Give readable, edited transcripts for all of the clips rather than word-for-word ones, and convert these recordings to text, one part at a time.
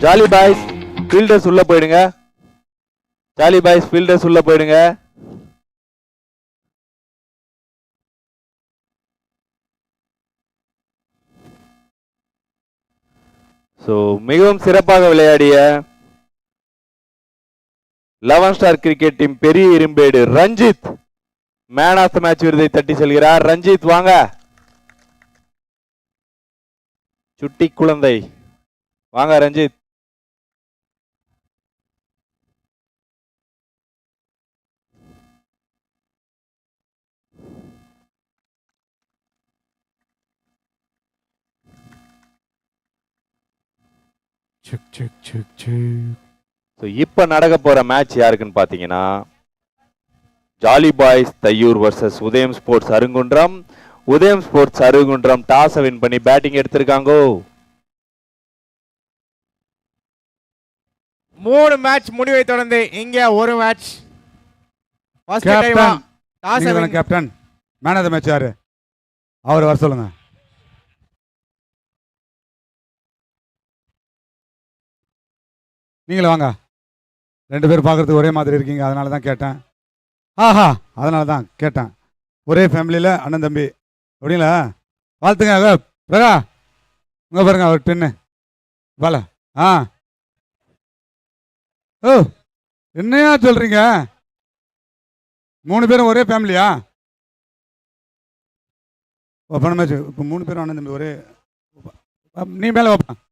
Jolly boys fielders உள்ள போயிடுங்க. Jolly boys fielders உள்ள போயிடுங்க. ஸோ மிகவும் சிறப்பாக விளையாடிய 11 ஸ்டார் கிரிக்கெட் டீம் பெரிய Irumbedu Ranjith man of the match விருதை தட்டி செல்கிறார். ரஞ்சித் வாங்க. சுட்டி குழந்தை வாங்க ரஞ்சித். இப்ப நடக்க போற மேட்ச் யாருக்குன்னு பாத்தீங்கன்னா jolly boys Thaiyur versus Udhayam sports Arungundram. Udhayam sports Arungundram toss win பண்ணி பேட்டிங் எடுத்திருக்காங்க. 3 மேட்ச் முடிவை தொடர்ந்து இங்க ஒரு match. Captain man of the match யாரு அவர் வர சொல்லுங்க. நீங்களும் வாங்க. 2 பேர் பார்க்கறதுக்கு ஒரே மாதிரி இருக்கீங்க, அதனால தான் கேட்டேன். ஆஹா, அதனால தான் கேட்டேன். ஒரே ஃபேமிலியில் அண்ணன் தம்பி அப்படிங்களா? வாழ்த்துங்க. பிரகா இங்கே பாருங்க, ஒரு டென்னு பால. ஆ ஓ, என்னையா சொல்கிறீங்க? 3 பேரும் ஒரே ஃபேமிலியா? ஓப்பன மேட்ச். இப்போ 3 பேரும் அண்ணன் தம்பி ஒரே. நீ மேலே வைப்பேன்.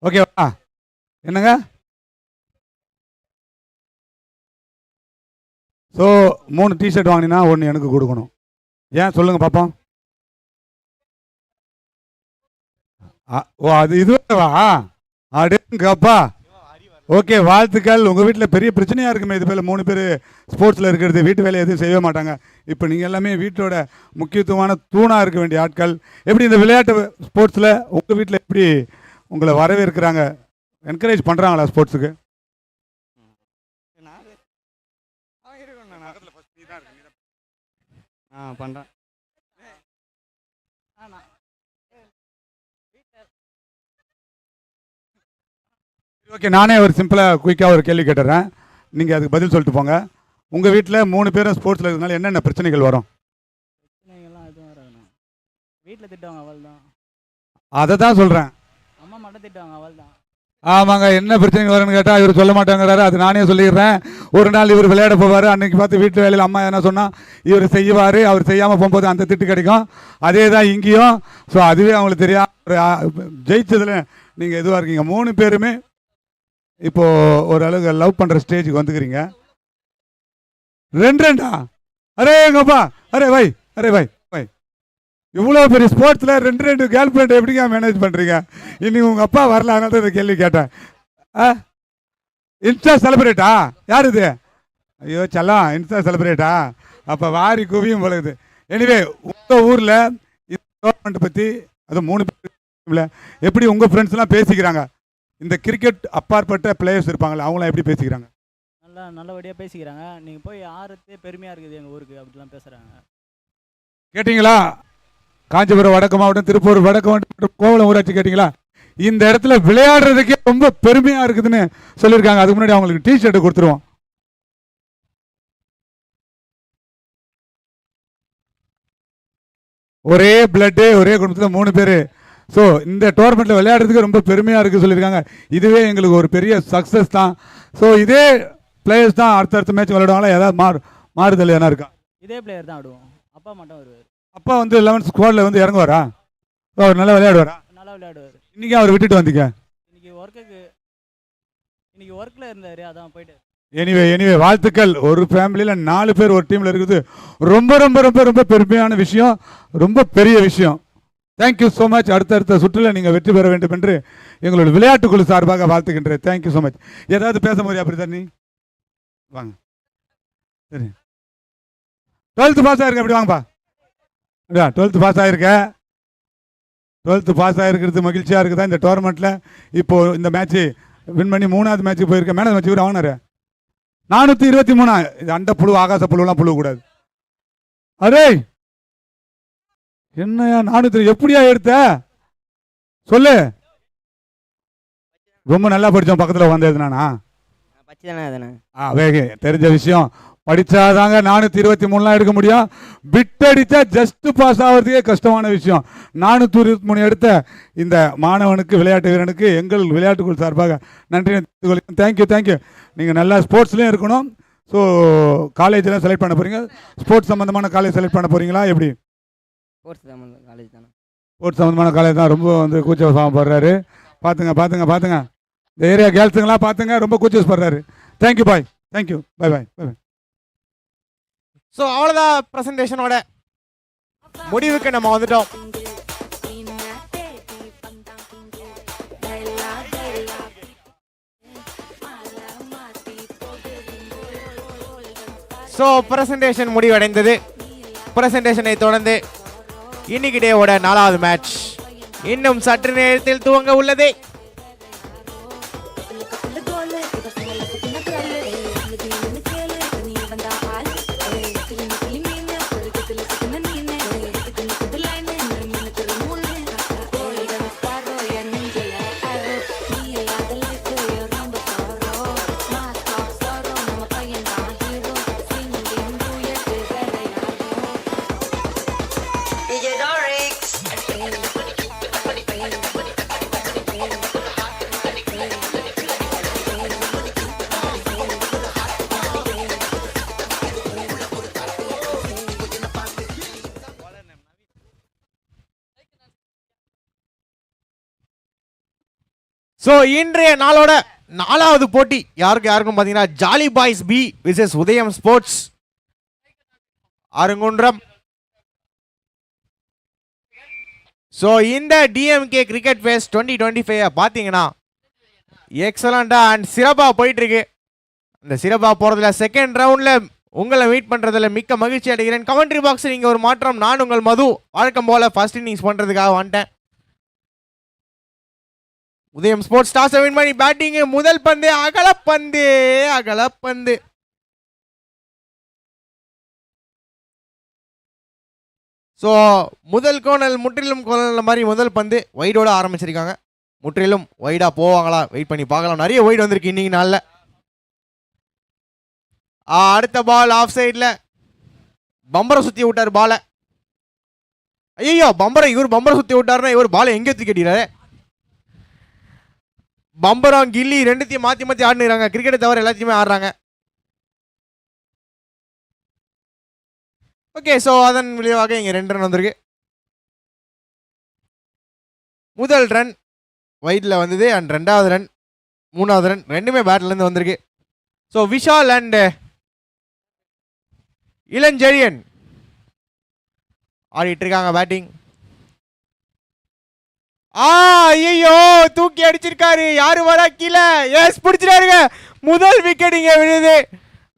ஓகேவா? என்னங்க? ஸோ 3 டிஷர்ட் வாங்கினா 1 எனக்கு கொடுக்கணும். ஏன் சொல்லுங்க பாப்போம். ஓ, அது இதுவா? அடேங்கப்பா. ஓகே, வாழ்த்துக்கள். உங்கள் வீட்டில் பெரிய பிரச்சனையாக இருக்குமே இது போல் 3 பேர் ஸ்போர்ட்ஸில் இருக்கிறது. வீட்டு வேலையை எதுவும் செய்ய மாட்டாங்க. இப்போ நீங்கள் எல்லாமே வீட்டோட முக்கியத்துவமான தூணாக இருக்க வேண்டிய ஆட்கள். எப்படி இந்த விளையாட்டு ஸ்போர்ட்ஸில் உங்கள் வீட்டில் எப்படி உங்களை வரவேற்கிறாங்க, என்கரேஜ் பண்ணுறாங்களா ஸ்போர்ட்ஸுக்கு? பண்ணுறேன். ஓகே, நானே ஒரு சிம்பிளாக குயிக்காக ஒரு கேள்வி கேட்டுறேன். நீங்கள் அதுக்கு பதில் சொல்லிட்டு போங்க. உங்கள் வீட்டில் 3 பேரும் ஸ்போர்ட்ஸில் இருக்கிறதுனால என்னென்ன பிரச்சனைகள் வரும்? பிரச்சனைகள்லாம் எதுவும் வராதுண்ணா. வீட்டில் திட்டுவாங்க, அவள் தான். அதை தான் சொல்கிறேன். அம்மா மட்டும் திட்டுவாங்க, அவள் தான். ஆமாங்க, என்ன பிரச்சனைகள் வரும்னு கேட்டால் இவர் சொல்ல மாட்டேங்கிறாரு. அது நானே சொல்லிடுறேன். ஒரு நாள் இவர் விளையாட போவார். அன்றைக்கி பார்த்து வீட்டு வேலையில் அம்மா என்ன சொன்னால் இவர் செய்வார். அவர் செய்யாமல் போகும்போது அந்த திட்டு கிடைக்கும். அதே தான் இங்கேயும். ஸோ அதுவே அவங்களுக்கு தெரியாது. ஜெயிச்சதில் நீங்கள் எதுவாக இருக்கீங்க. 3 பேருமே இப்போது ஓரளவுக்கு லவ் பண்ணுற ஸ்டேஜுக்கு வந்துக்கிறீங்க. 2 அரே எங்கப்பா, அரே வை, அரே வை வை. இவ்வளோ பெரிய ஸ்போர்ட்ஸில் 2 கேர்ள் ஃப்ரெண்ட் எப்படிங்க மேனேஜ் பண்ணுறீங்க? இன்னைக்கு உங்கள் அப்பா வரல, அதனால தான் இந்த கேள்வி கேட்டேன். இன்ஸ்டா செலிப்ரேட்டா? யார் இது? ஐயோ செல்லம், இன்ஸ்டா செலிப்ரேட்டா? அப்போ வாரி குவியும் பொழுது. எனிவே, உங்கள் ஊரில் இந்த டோர்னமெண்ட் பற்றி அது 3 பேர் எப்படி உங்கள் ஃப்ரெண்ட்ஸ்லாம் பேசிக்கிறாங்க? இந்த கிரிக்கெட் அப்பாற்பட்ட பிளேயர்ஸ் இருப்பாங்களே, அவங்களாம் எப்படி பேசிக்கிறாங்க? நல்லபடியாக பேசிக்கிறாங்க. நீங்கள் போய் ஆறுத்தே பெருமையாக இருக்குது எங்கள் ஊருக்கு, அப்படிலாம் பேசுகிறாங்க. கேட்டிங்களா? காஞ்சிபுரம் வடக்கு மாவட்டம், திருப்பூர் வடக்கு மாவட்டம், கோவளம் ஊராட்சி கேட்டிங்களா? இந்த இடத்துல விளையாடுறதுக்கே ரொம்ப பெருமையாக இருக்குதுன்னு சொல்லியிருக்காங்க. அதுக்கு முன்னாடி அவங்களுக்கு டிஷர்ட் கொடுத்துருவோம். ஒரே பிளட்டு, ஒரே குடும்பத்தில் 3 பேர். ஸோ இந்த டோர்னமெண்ட்டில் விளையாடுறதுக்கு ரொம்ப பெருமையாக இருக்குது சொல்லியிருக்காங்க. இதுவே எங்களுக்கு ஒரு பெரிய சக்ஸஸ் தான். ஸோ இதே பிளேயர்ஸ் தான் அடுத்தடுத்த மேட்ச் விளையாடுவாங்களா? ஏதாவது மாறுதல் என்ன இருக்கா? இதே பிளேயர் தான் ஆடுவோம். அப்பா மட்டும் வருவார். அப்பா வந்து 11th ஸ்குவாடில் வந்து இறங்குவாரா? அவர் நல்லா விளையாடுவாரா? நல்லா விளையாடுவார். இன்றைக்கி அவர் விட்டுட்டு வந்தீங்க? இன்னைக்கு ஒர்க்கில் இருந்தார், அதான் போயிட்டு. எனிவே வாழ்த்துக்கள். ஒரு ஃபேமிலியில் 4 பேர் ஒரு டீமில் இருக்குது. ரொம்ப ரொம்ப ரொம்ப ரொம்ப பெருமையான விஷயம், ரொம்ப பெரிய விஷயம். Thank you so much. அடுத்தடுத்த சுற்றில் நீங்கள் வெற்றி பெற வேண்டும் என்று எங்களோட விளையாட்டுக்குழு சார்பாக வாழ்த்துக்கின்றேன். Thank you so much. ஏதாவது பேச முடியாது அப்படி தான்? நீ வாங்க. சரி, 12th பாஸ் ஆகிருக்க, அப்படி வாங்கப்பா. அப்படியா? 12th pass ஆகிருக்க. 12th பாஸ் ஆகிருக்கிறது மகிழ்ச்சியாக இருக்குதா இந்த டோர்னமெண்ட்டில்? இப்போது இந்த மேட்ச்சு வின் பண்ணி 3வது மேட்ச்சுக்கு போயிருக்கேன். மேனேஜ் மேட்ச் இவர் வாங்கினாரு 423. இது அண்ட புழு ஆகாச புழுலாம் புழு கூடாது. அரே என்னையா 400 எப்படியா எடுத்த சொல்லு. ரொம்ப நல்லா படித்தோம், பக்கத்தில் வந்தது நானா பச்சி தானே அதுண்ணே. வேக தெரிஞ்ச விஷயம். படித்தாதாங்க 423 எடுக்க முடியும். பிட் அடித்தா ஜஸ்ட் பாஸ் ஆகிறதுக்கே கஷ்டமான விஷயம். 423 எடுத்த இந்த மாணவனுக்கு, விளையாட்டு வீரனுக்கு எங்கள் விளையாட்டுக்குள் சார்பாக நன்றி. தேங்க்யூ. நீங்கள் நல்லா ஸ்போர்ட்ஸ்லேயும் இருக்கணும். ஸோ காலேஜெலாம் செலக்ட் பண்ண போகிறீங்க, ஸ்போர்ட்ஸ் சம்மந்தமான காலேஜ் செலக்ட் பண்ண போகிறீங்களா எப்படி? ஸ்போர்ட்ஸ் காலேஜ் தானே. ஸ்போர்ட்ஸ் சம்மந்தமான காலேஜ் தான். ரொம்ப கூச்சப்படுறாரு. பார்த்துங்க இந்த ஏரியா கேர்ள்ஸுங்களாம் பார்த்துங்க, ரொம்ப கூச்சப்படுறாரு. Thank you bye. Thank you. Bye. So அவ்வளோதான் ப்ரெசன்டேஷனோட முடிவுக்கு நம்ம வந்துட்டோம். ஸோ ப்ரெசன்டேஷன் முடிவடைந்தது. ப்ரெசன்டேஷனை தொடர்ந்து இன்னைக்கு டேவோட 4வது மேட்ச் இன்னும் சற்று நேரத்தில் துவங்க உள்ளது. ஸோ இன்றைய நாளோட 4வது போட்டி யாருக்கும் பார்த்தீங்கன்னா ஜாலி பாய்ஸ் பி விசஸ் உதயம் ஸ்போர்ட்ஸ் அருங்குன்றம். ஸோ இந்த டிஎம்கே கிரிக்கெட் ஃபேஸ் 2025 பார்த்தீங்கன்னா எக்ஸலண்டாக அண்ட் சிறப்பாக போயிட்டுருக்கு. இந்த சிறப்பாக போகிறதுல செகண்ட் ரவுண்டில் உங்களை மீட் பண்ணுறதுல மிக்க மகிழ்ச்சி அடைகிறேன். கமெண்ட்ரி பாக்ஸில் நீங்கள் ஒரு மாற்றம், நான் உங்கள் மது வழக்கம் போல் ஃபர்ஸ்ட் இன்னிங்ஸ் பண்ணுறதுக்காக வந்துட்டேன். உதயம் ஸ்போர்ட்ஸ் டாஸ் வின் பண்ணி பேட்டிங். முதல் பந்து அகலப்பந்து. ஸோ முதல் கோணல் முற்றிலும் கோணல் மாதிரி முதல் பந்து வைடோட ஆரம்பிச்சிருக்காங்க. முற்றிலும் வைடா போவாங்களா வெயிட் பண்ணி பார்க்கலாம். நிறைய வைடு வந்திருக்கு இன்னைக்கு நாளில். அடுத்த பால் ஆஃப் சைடில் பம்பரை சுற்றி விட்டார் பாலை. ஐயோ இவர் பம்பரை சுற்றி விட்டாருன்னா இவர் பாலை எங்கே தூக்கிட்டாரு. பம்பரம் கில்லி ரெண்டுத்தையும் மாற்றி ஆடுறாங்க. கிரிக்கெட்டை தவிர எல்லாத்தையுமே ஆடுறாங்க. ஓகே, ஸோ அதன் விளைவாக இங்கே 2 ரன் வந்திருக்கு. முதல் ரன் வைடில் வந்தது அண்ட் 2வது ரன் 3வது ரன் ரெண்டுமே பேட்லேருந்து வந்திருக்கு. ஸோ விஷால் அண்ட் இளஞ்செழியன் ஆடிட்டு இருக்காங்க பேட்டிங். ஐயோ தூக்கி அடிச்சிருக்காரு. யாரு வரா கீழே. எஸ் பிடிச்சிட்டாருங்க. முதல் விக்கெட் இங்க விழுது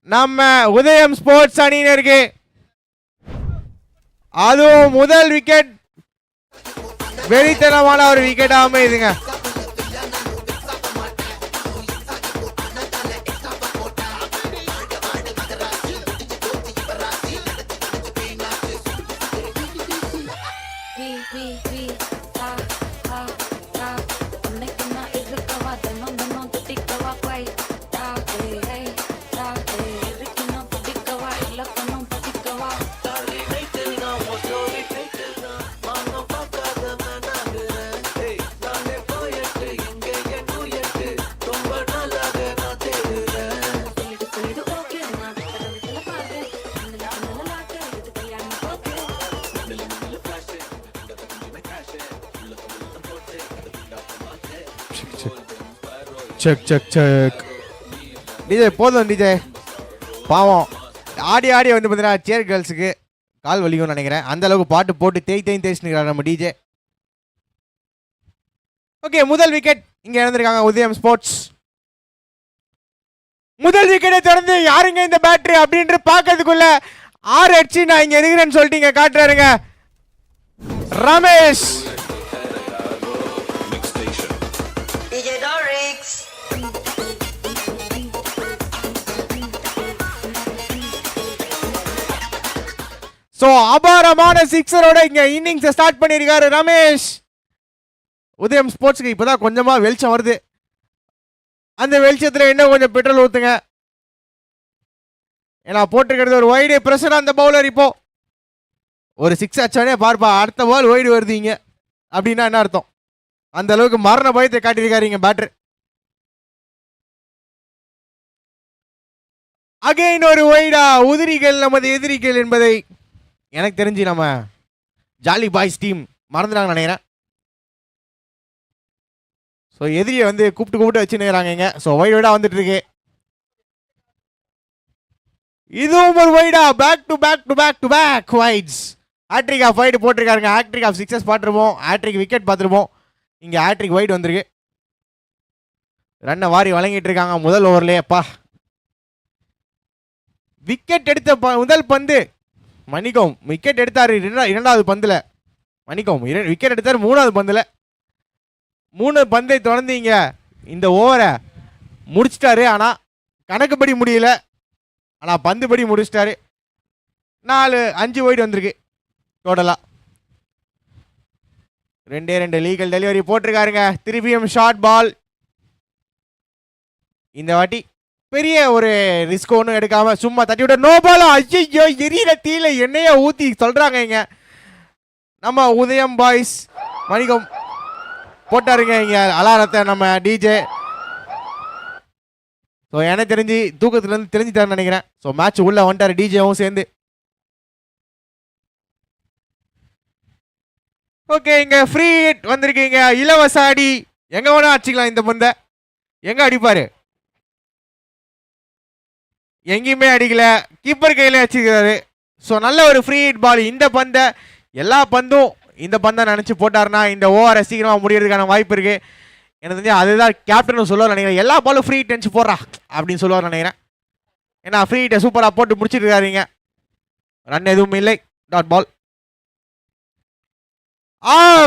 நம்ம உதயம் ஸ்போர்ட்ஸ் அணியினருக்கு. அதுவும் முதல் விக்கெட் வெறித்தனமான ஒரு விக்கெட் அமைதுங்க. செக் டிஜே போதும் டிஜே. பாவம் ஆடி வந்து பார்த்தீங்கன்னா சேர் கேர்ள்ஸுக்கு கால் வலிக்கும்னு நினைக்கிறேன். அந்த அளவுக்கு பாட்டு போட்டு தேய்ச்சிருக்கிறார் நம்ம டிஜே. ஓகே, முதல் விக்கெட் இங்கே இழந்திருக்காங்க உதயம் ஸ்போர்ட்ஸ். முதல் விக்கெட்டை தொடர்ந்து யாருங்க இந்த பேட்டரி அப்படின்ற பார்க்கறதுக்குள்ள 6 அடிச்சு நான் இங்கே இருக்கிறேன்னு சொல்லிட்டு இங்கே காட்டுறாருங்க ரமேஷ். சோ அபாரமான சிக்ஸரோட இங்க இன்னிங்ஸ் ஸ்டார்ட் பண்ணிருக்காரு ரமேஷ். உதயம் ஸ்போர்ட்ஸ்க்கு இப்பதான் கொஞ்சமா வெளிச்சம் வருது. அந்த வெளிச்சத்துல இன்னும் கொஞ்சம் பெட்ரோல் ஊத்துங்க. ஏன்னா போட்டுக்கிறது ஒரு வைடு பிரஷர் அந்த பவுலர். இப்போ ஒரு சிக்ஸ் அச்சானே பார்ப்பா, அடுத்த பால் வைடு வருதுங்க அப்படின்னா என்ன அர்த்தம்? அந்த அளவுக்கு மரண பயத்தை காட்டியிருக்காருங்க பேட்டர். அகைன் ஒரு வைடா. உதிரிகள் நமது எதிரிகள் என்பதை எனக்கு தெரிஞ்சு நம்ம ஜாலி பாய்ஸ் டீம் மறந்துட்டாங்க நினைக்கிறேன். ஸோ எதிரியை வந்து கூப்பிட்டு வச்சுருக்கிறாங்க. ஸோ வைடா வந்துட்டு இருக்கு. இதுவும் ஒரு வைடா. Back to back to back to back wides. Hat trick of wide போட்டிருக்காருங்க. ஹேட்ரிக் ஆஃப் சிக்ஸஸ் பார்த்துருப்போம், ஹேட்ரிக் விக்கெட் பார்த்துருப்போம். இங்கே ஹேட்ரிக் வைடு வந்திருக்கு. ரன்னை வாரி வழங்கிட்டு இருக்காங்க முதல் ஓவர்லேயே. அப்பா விக்கெட் எடுத்த முதல் பந்து மணிக்கம் விக்கெட் எடுத்தார். இரண்டாவது பந்தில் மணிக்கம் விக்கெட் எடுத்தார். மூணாவது பந்தில் 3 பந்தை தொடர்ந்து இங்கே இந்த ஓவரை முடிச்சிட்டாரு. ஆனால் கணக்குப்படி முடியல, ஆனால் பந்துபடி முடிச்சிட்டாரு. 4-5 வைடு வந்திருக்கு டோட்டலாக. 2 லீகல் டெலிவரி போட்டிருக்காருங்க. திருப்பியும் ஷார்ட் பால். இந்த வாட்டி பெரிய ஒரு ரிஸ்க் ஒன்றும் எடுக்காம சும்மா தட்டி விட நோ பால். ஐயோ எரியிற தீல எண்ணெய ஊற்றி சொல்கிறாங்க இங்க நம்ம உதயம் பாய்ஸ். மணிக்கம் போட்டாருங்க இங்கே அலாரத்தை நம்ம டிஜே. ஸோ எனக்கு தெரிஞ்சு தூக்கத்துலேருந்து தெரிஞ்சுட்டாருன்னு நினைக்கிறேன். ஸோ மேட்ச் உள்ள வந்துட்டார் டிஜேவும் சேர்ந்து. ஓகே, இங்க ஃப்ரீ ஹிட் வந்திருக்கீங்க. இலவச அடி. எங்க வேணா அடிச்சுக்கலாம். இந்த பந்தை எங்க அடிப்பாரு? எங்கேயுமே அடிக்கல, கீப்பர் கையில அடிச்சிருக்காரு. ஸோ நல்ல ஒரு ஃப்ரீ ஹிட் பால். இந்த பந்தை எல்லா பந்தும் இந்த பந்தை நினச்சி போட்டாருன்னா இந்த ஓவரை சீக்கிரமாக முடியறதுக்கான வாய்ப்பு இருக்கு. எனக்கு தெரிஞ்சு அதுதான் கேப்டன் சொல்லுவார் நினைக்கிறேன். எல்லா பாலும் ஃப்ரீ ஹிட் அடிச்சு போடுறா அப்படின்னு சொல்லுவார் நினைக்கிறேன். ஏன்னா ஃப்ரீ ஹிட்டை சூப்பராக போட்டு முடிச்சிட்டு இருக்காருங்க. ரன் எதுவும் இல்லை. Dot ball.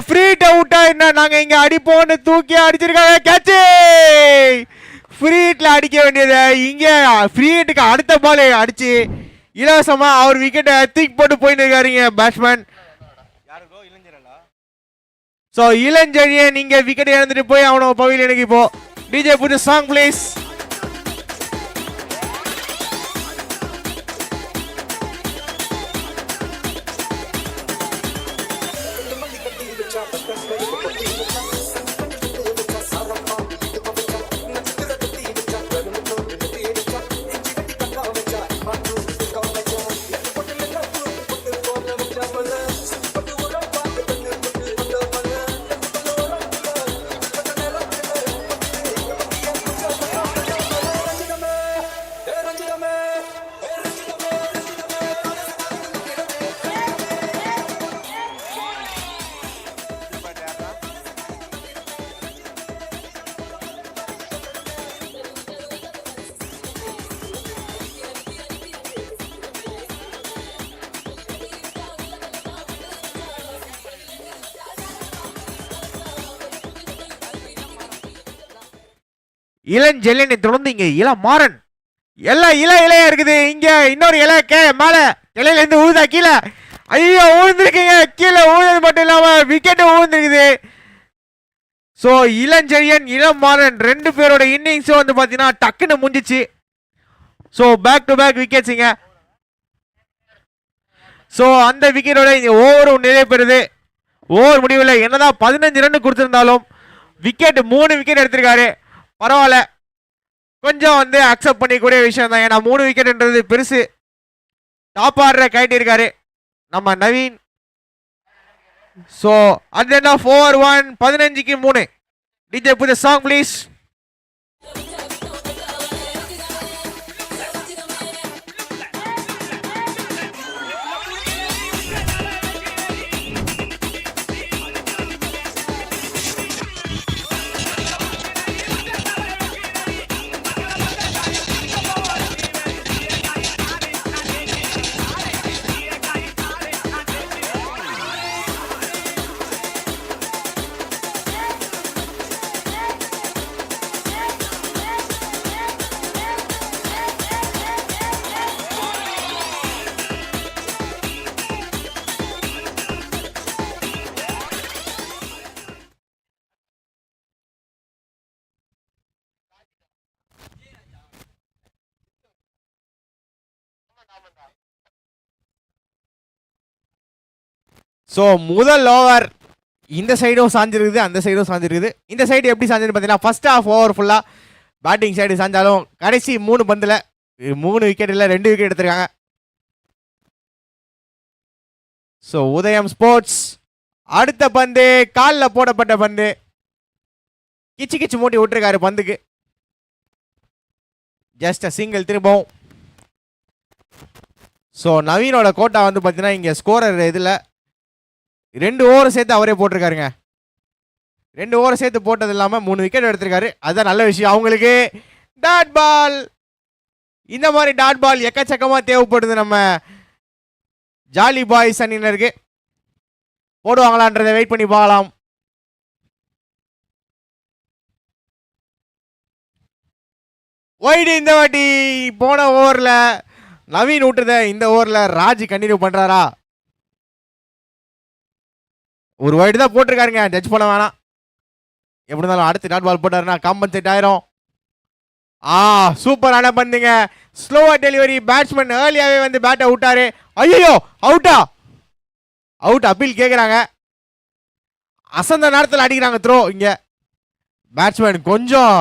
ஃப்ரீ ஹிட் அவுட்டா என்ன? நாங்க இங்க அடிப்போம்னு தூக்கி அடிச்சிருக்காங்க. கேட்ச். ஃப்ரீ ஹிட்ல அடிக்க வேண்டியது இங்க ஃப்ரீ ஹிட்டுக்கு அடுத்த பால் அடிச்சு இலவசமா அவர் விக்கெட்டை தூக்கி போட்டு போயிட்டு இருக்காருங்க பேட்ஸ்மேன். ஸோ இளஞ்செழியன் நீங்க விக்கெட் இழந்துட்டு போய் அவனோட பவிலியனுக்கு இப்போ. டிஜே புது சாங் ப்ளீஸ். இளஞ்செல்லியனை தொடர்ந்து இங்க இளமாறன். எல்லாம் இலையா இருக்குது. இங்க இன்னொரு இலை மேல இலையில இருந்து ஊழுதா கீழே. ஐயோ ஊழ்ந்துருக்கீங்க. கீழே ஊழுது மட்டும் இல்லாம விக்கெட்டு ஊழ்ந்துருக்குது. ஸோ இளஞ்செழியன் இளமாறன் 2 பேரோட இன்னிங்ஸும் வந்து பார்த்தீங்கன்னா டக்குன்னு முடிஞ்சிச்சு. ஸோ பேக் டு பேக் விக்கெட்ஸுங்க. ஸோ அந்த விக்கெட்டோட இங்க ஓவரும் நிறைய பெறுது. ஓவர் முடிவில் என்னதான் 15 ரன் கொடுத்திருந்தாலும் விக்கெட் 3 விக்கெட் எடுத்திருக்காரு. பரவாயில்ல, கொஞ்சம் வந்து அக்செப்ட் பண்ணிக்கூடிய விஷயம் தான். ஏன்னா 3 விக்கெட்ன்றது பெருசு. டாப் ஆர்டரை கைட்டிருக்காரு நம்ம Naveen. So at the end of over 1 15க்கு 3. டிஜே புது சாங் ப்ளீஸ். ஸோ முதல் ஓவர் இந்த சைடும் சாஞ்சிருக்குது, அந்த சைடும் சாஞ்சிருக்குது. இந்த சைடு எப்படி சாஞ்சிருக்கு பார்த்தீங்கன்னா ஃபர்ஸ்ட் ஹாஃப் ஓவர் ஃபுல்லாக பேட்டிங் சைடு சாஞ்சாலும் கடைசி 3 பந்தில் 3 விக்கெட் இல்லை 2 விக்கெட் எடுத்திருக்காங்க. ஸோ உதயம் ஸ்போர்ட்ஸ் அடுத்த பந்து காலில் போடப்பட்ட பந்து, கிச்சு கிச்சு மூட்டி விட்டுருக்காரு பந்துக்கு. ஜஸ்ட் அ சிங்கிள் திரும்பவும். ஸோ நவீனோட கோட்டா வந்து பார்த்தீங்கன்னா இங்கே ஸ்கோரர் இதில் 2 ஓவர் சேர்த்து அவரே போட்டிருக்காருங்க. 2 ஓவர் சேர்த்து போட்டது இல்லாமல் 3 விக்கெட் எடுத்திருக்காரு. அதுதான் நல்ல விஷயம். அவங்களுக்கு டாட் பால், இந்த மாதிரி டாட் பால் எக்கச்சக்கமாக தேவைப்படுது நம்ம ஜாலி பாய்ஸ் அணியினருக்கு. போடுவாங்களான்றதை வெயிட் பண்ணி பார்க்கலாம். ஒய்டு இந்த வாட்டி போன ஓவரில் நவீன் விட்டுறத இந்த ஓவரில் ராஜ் கண்டினியூ பண்ணுறாரா? ஒரு வைடு தான் போட்டிருக்காருங்க, ஜட்ஜ் பண்ண வேணாம். எப்படி இருந்தாலும் அடுத்து டாட் பால் போட்டாருன்னா காம்பன்சேட் ஆயிரும். சூப்பரான பந்துங்க, ஸ்லோவா டெலிவரி. பேட்ஸ்மேன் ஏர்லியாவே வந்து பேட்டை விட்டாரு. ஐயோ அவுட்டா? அவுட் அப்பீல் கேட்குறாங்க. அசந்த நேரத்தில் அடிக்கிறாங்க த்ரோ. இங்கே பேட்ஸ்மேன் கொஞ்சம்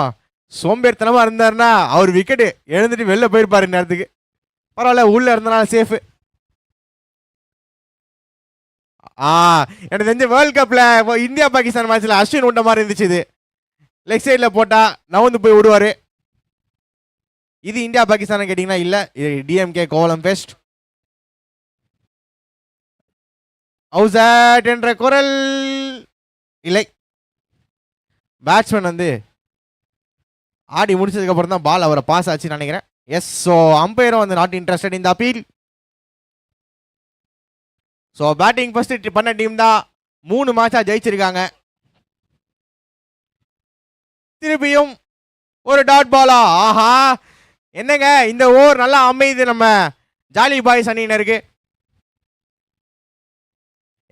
சோம்பேறித்தனமாக இருந்தாருன்னா அவர் விக்கெட்டு எழுந்துட்டு வெளில போயிருப்பாரு நேரத்துக்கு. பரவாயில்ல, உள்ள இருந்தனால சேஃபு. எனக்கு தெரிஞ்ச வேர்ல்ட் கப்பில் இந்தியா பாகிஸ்தான் மேட்ச்சில் அஸ்வின் விட்ட மாதிரி இருந்துச்சு. இது லெக் சைடில் போட்டால் நவுந்து போய் விடுவார். இது இந்தியா பாகிஸ்தான் கேட்டிங்கன்னா இல்லை, இது டிஎம்கே கோலம் பெஸ்ட். அவுட் என்ற குரல் இல்லை. பேட்ஸ்மேன் வந்து ஆடி முடிச்சதுக்கு அப்புறம் தான் பால் அவரை பாஸ் ஆச்சுன்னு நினைக்கிறேன். எஸ், ஸோ அம்பையரும் வந்து நாட் இன்ட்ரெஸ்டட் இந்த அப்பீல். ஸோ பேட்டிங் ஃபர்ஸ்ட் பண்ண டீம் தான் 3 மேட்சா ஜெயிச்சிருக்காங்க. திருப்பியும் ஒரு டாட் பாலா? ஆஹா, என்னங்க இந்த ஓவர் நல்லா அமையுது நம்ம ஜாலி பாய்ஸ் அணியினருக்கு.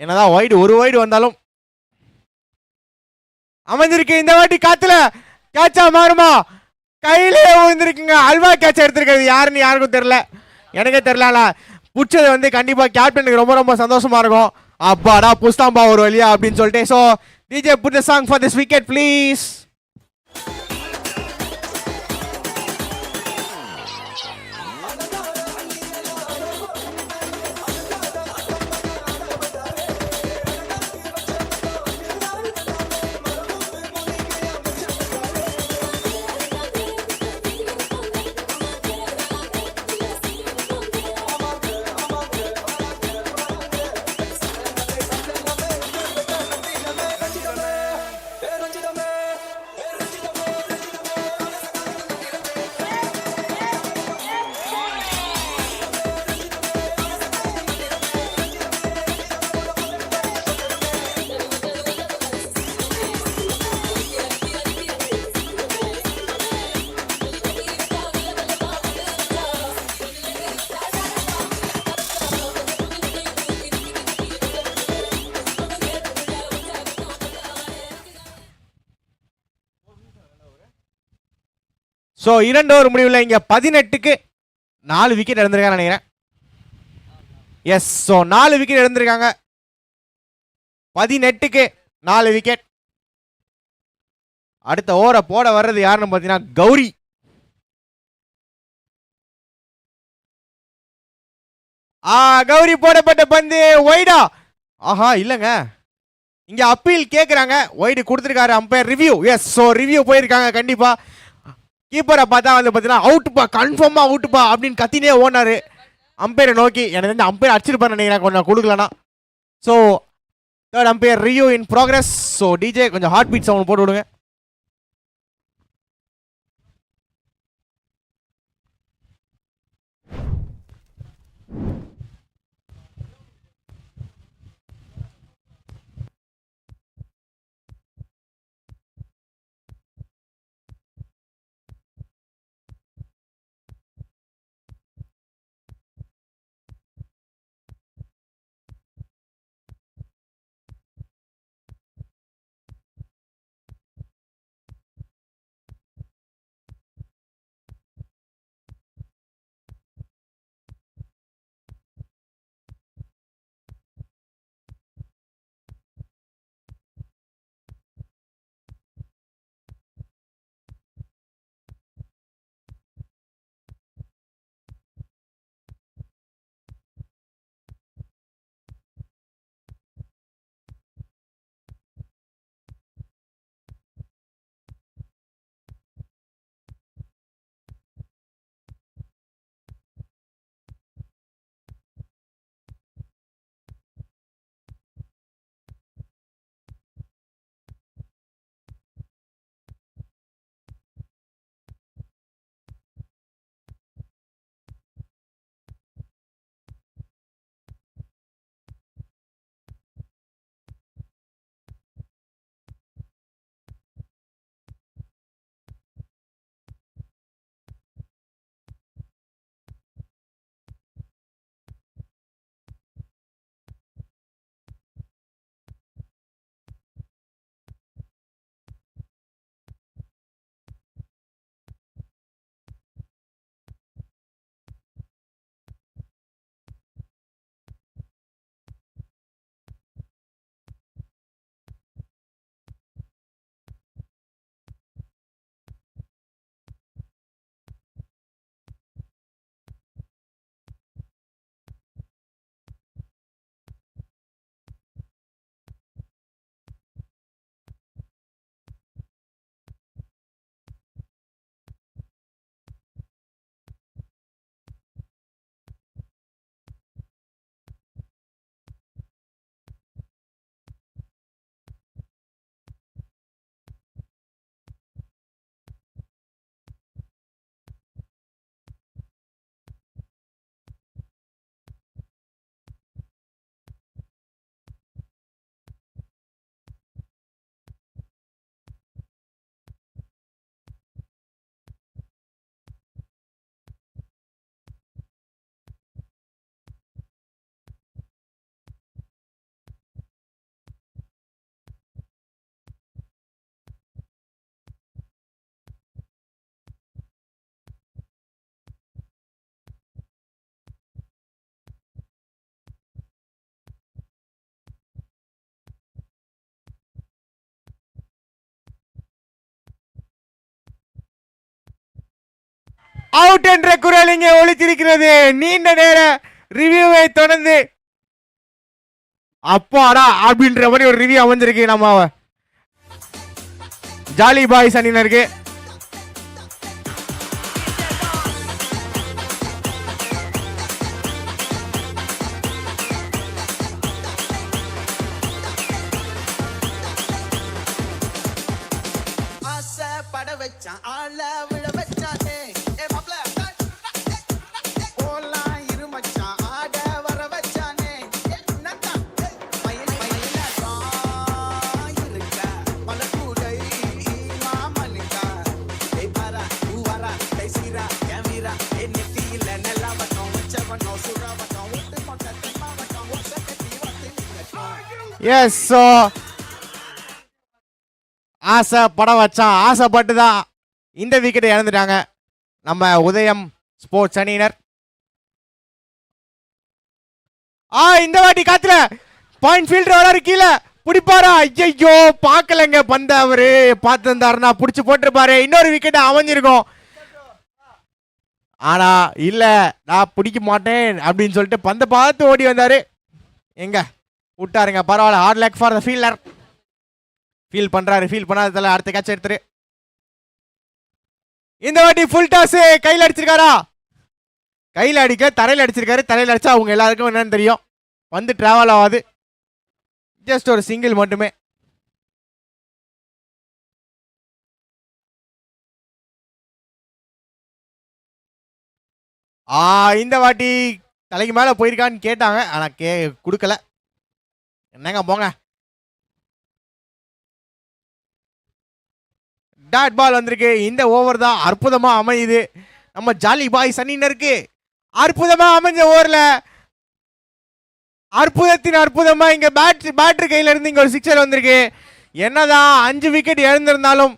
என்னதான் ஒரு வைடு வந்தாலும் அமைஞ்சிருக்கு. இந்த வாட்டி காத்துல கேட்சா மாறுமா? கையிலே விழுந்திருக்குங்க. அல்வா கேட்ச் எடுத்திருக்கிறது யாருன்னு யாருக்கும் தெரியல, எனக்கே தெரியல. பிடிச்சது வந்து கண்டிப்பா கேப்டனுக்கு ரொம்ப ரொம்ப சந்தோஷமா இருக்கும். அப்பாடா புஸ்தாம்பா ஒரு வழியா அப்படின்னு சொல்லிட்டு. So DJ put the song for this wicket please. So 2 over முடிவில் இங்கே 18க்கு 4 விக்கெட் இழந்திருக்காங்க நினைக்கிறேன். எஸ், ஸோ 4 விக்கெட் இழந்திருக்காங்க. 18க்கு 4 விக்கெட். அடுத்த ஓவரை போட வர்றது யாருன்னு பார்த்தீங்கன்னா கௌரி. கௌரி போடப்பட்ட பந்து ஒய்டா? ஆஹா இல்லைங்க, இங்க அப்பீல் கேட்குறாங்க. ஒய்டு கொடுத்துருக்காரு umpire. Review. Yes, so review போயிருக்காங்க கண்டிப்பா. கீப்பரை பார்த்தா வந்து பார்த்தீங்கன்னா அவுட்டுப்பா, கன்ஃபார்மா அவுட்டுப்பா அப்படின்னு கத்தினே ஓனாரு அம்பையரை நோக்கி. எனக்கு வந்து அம்பையர் அடிச்சிருப்பான்னு நினைக்கிறேன், கொஞ்சம் கொடுக்கலனா. So third umpire review in progress. So DJ கொஞ்சம் ஹார்ட் பீட் சவுண்ட் போட்டு விடுங்க. அவுட் என்ற குரல் இங்கே ஒலித்திருக்கிறது. நீண்ட நேர ரிவ்யூவை தொடர்ந்து அப்பாடா அப்படின்ற மாதிரி ஒரு ரிவ்யூ அமைஞ்சிருக்கு நம்ம ஜாலி பாய்ஸ் அணியினருக்கு. எஸ், ஸோ ஆசைப்பட வச்சான், ஆசைப்பட்டு தான் இந்த விக்கெட்டை இழந்துட்டாங்க நம்ம உதயம் ஸ்போர்ட்ஸ் அணியினர். இந்த வாட்டி காத்துல பாயிண்ட் ஃபீல்டர் வராரு, கீழே பிடிப்பாரா? ஐயோ பார்க்கலங்க பந்த, அவரு பார்த்து இருந்தாருன்னா பிடிச்சி போட்டிருப்பாரு, இன்னொரு விக்கெட் அமைஞ்சிருக்கும். ஆனா இல்ல, நான் பிடிக்க மாட்டேன் அப்படின்னு சொல்லிட்டு பந்த பார்த்து ஓடி வந்தாரு. எங்க விட்டாருங்க, பரவாயில்ல. Hard luck for the fielder. Feel பண்றாரு, ஃபீல் பண்ணாததால அடுத்த கேட்ச் எடுத்துரு. இந்த வாட்டி ஃபுல் டாஸ் கையில் அடிச்சிருக்காரா? கையில் அடிக்க தரையில் அடிச்சிருக்காரு. தரையில் அடிச்சா அவங்க எல்லாருக்கும் என்னன்னு தெரியும், வந்து டிராவல் ஆகாது, ஜஸ்ட் ஒரு சிங்கிள் மட்டுமே. இந்த வாட்டி தலைக்கு மேல போயிருக்கான்னு கேட்டாங்க, ஆனா கொடுக்கல. என்னங்க போங்க. டாட் பால் வந்திருக்கு. இந்த ஓவர் தான் அற்புதமா அமையுது நம்ம ஜாலி பாய்ஸ் அணியினருக்கு. அற்புதமா அமைஞ்ச ஓவர்ல அற்புதத்தின் அற்புதமா இங்க பேட்டரி கையில இருந்து இங்க ஒரு சிக்ஸர் வந்திருக்கு. என்னதான் 5 விக்கெட் இழந்திருந்தாலும்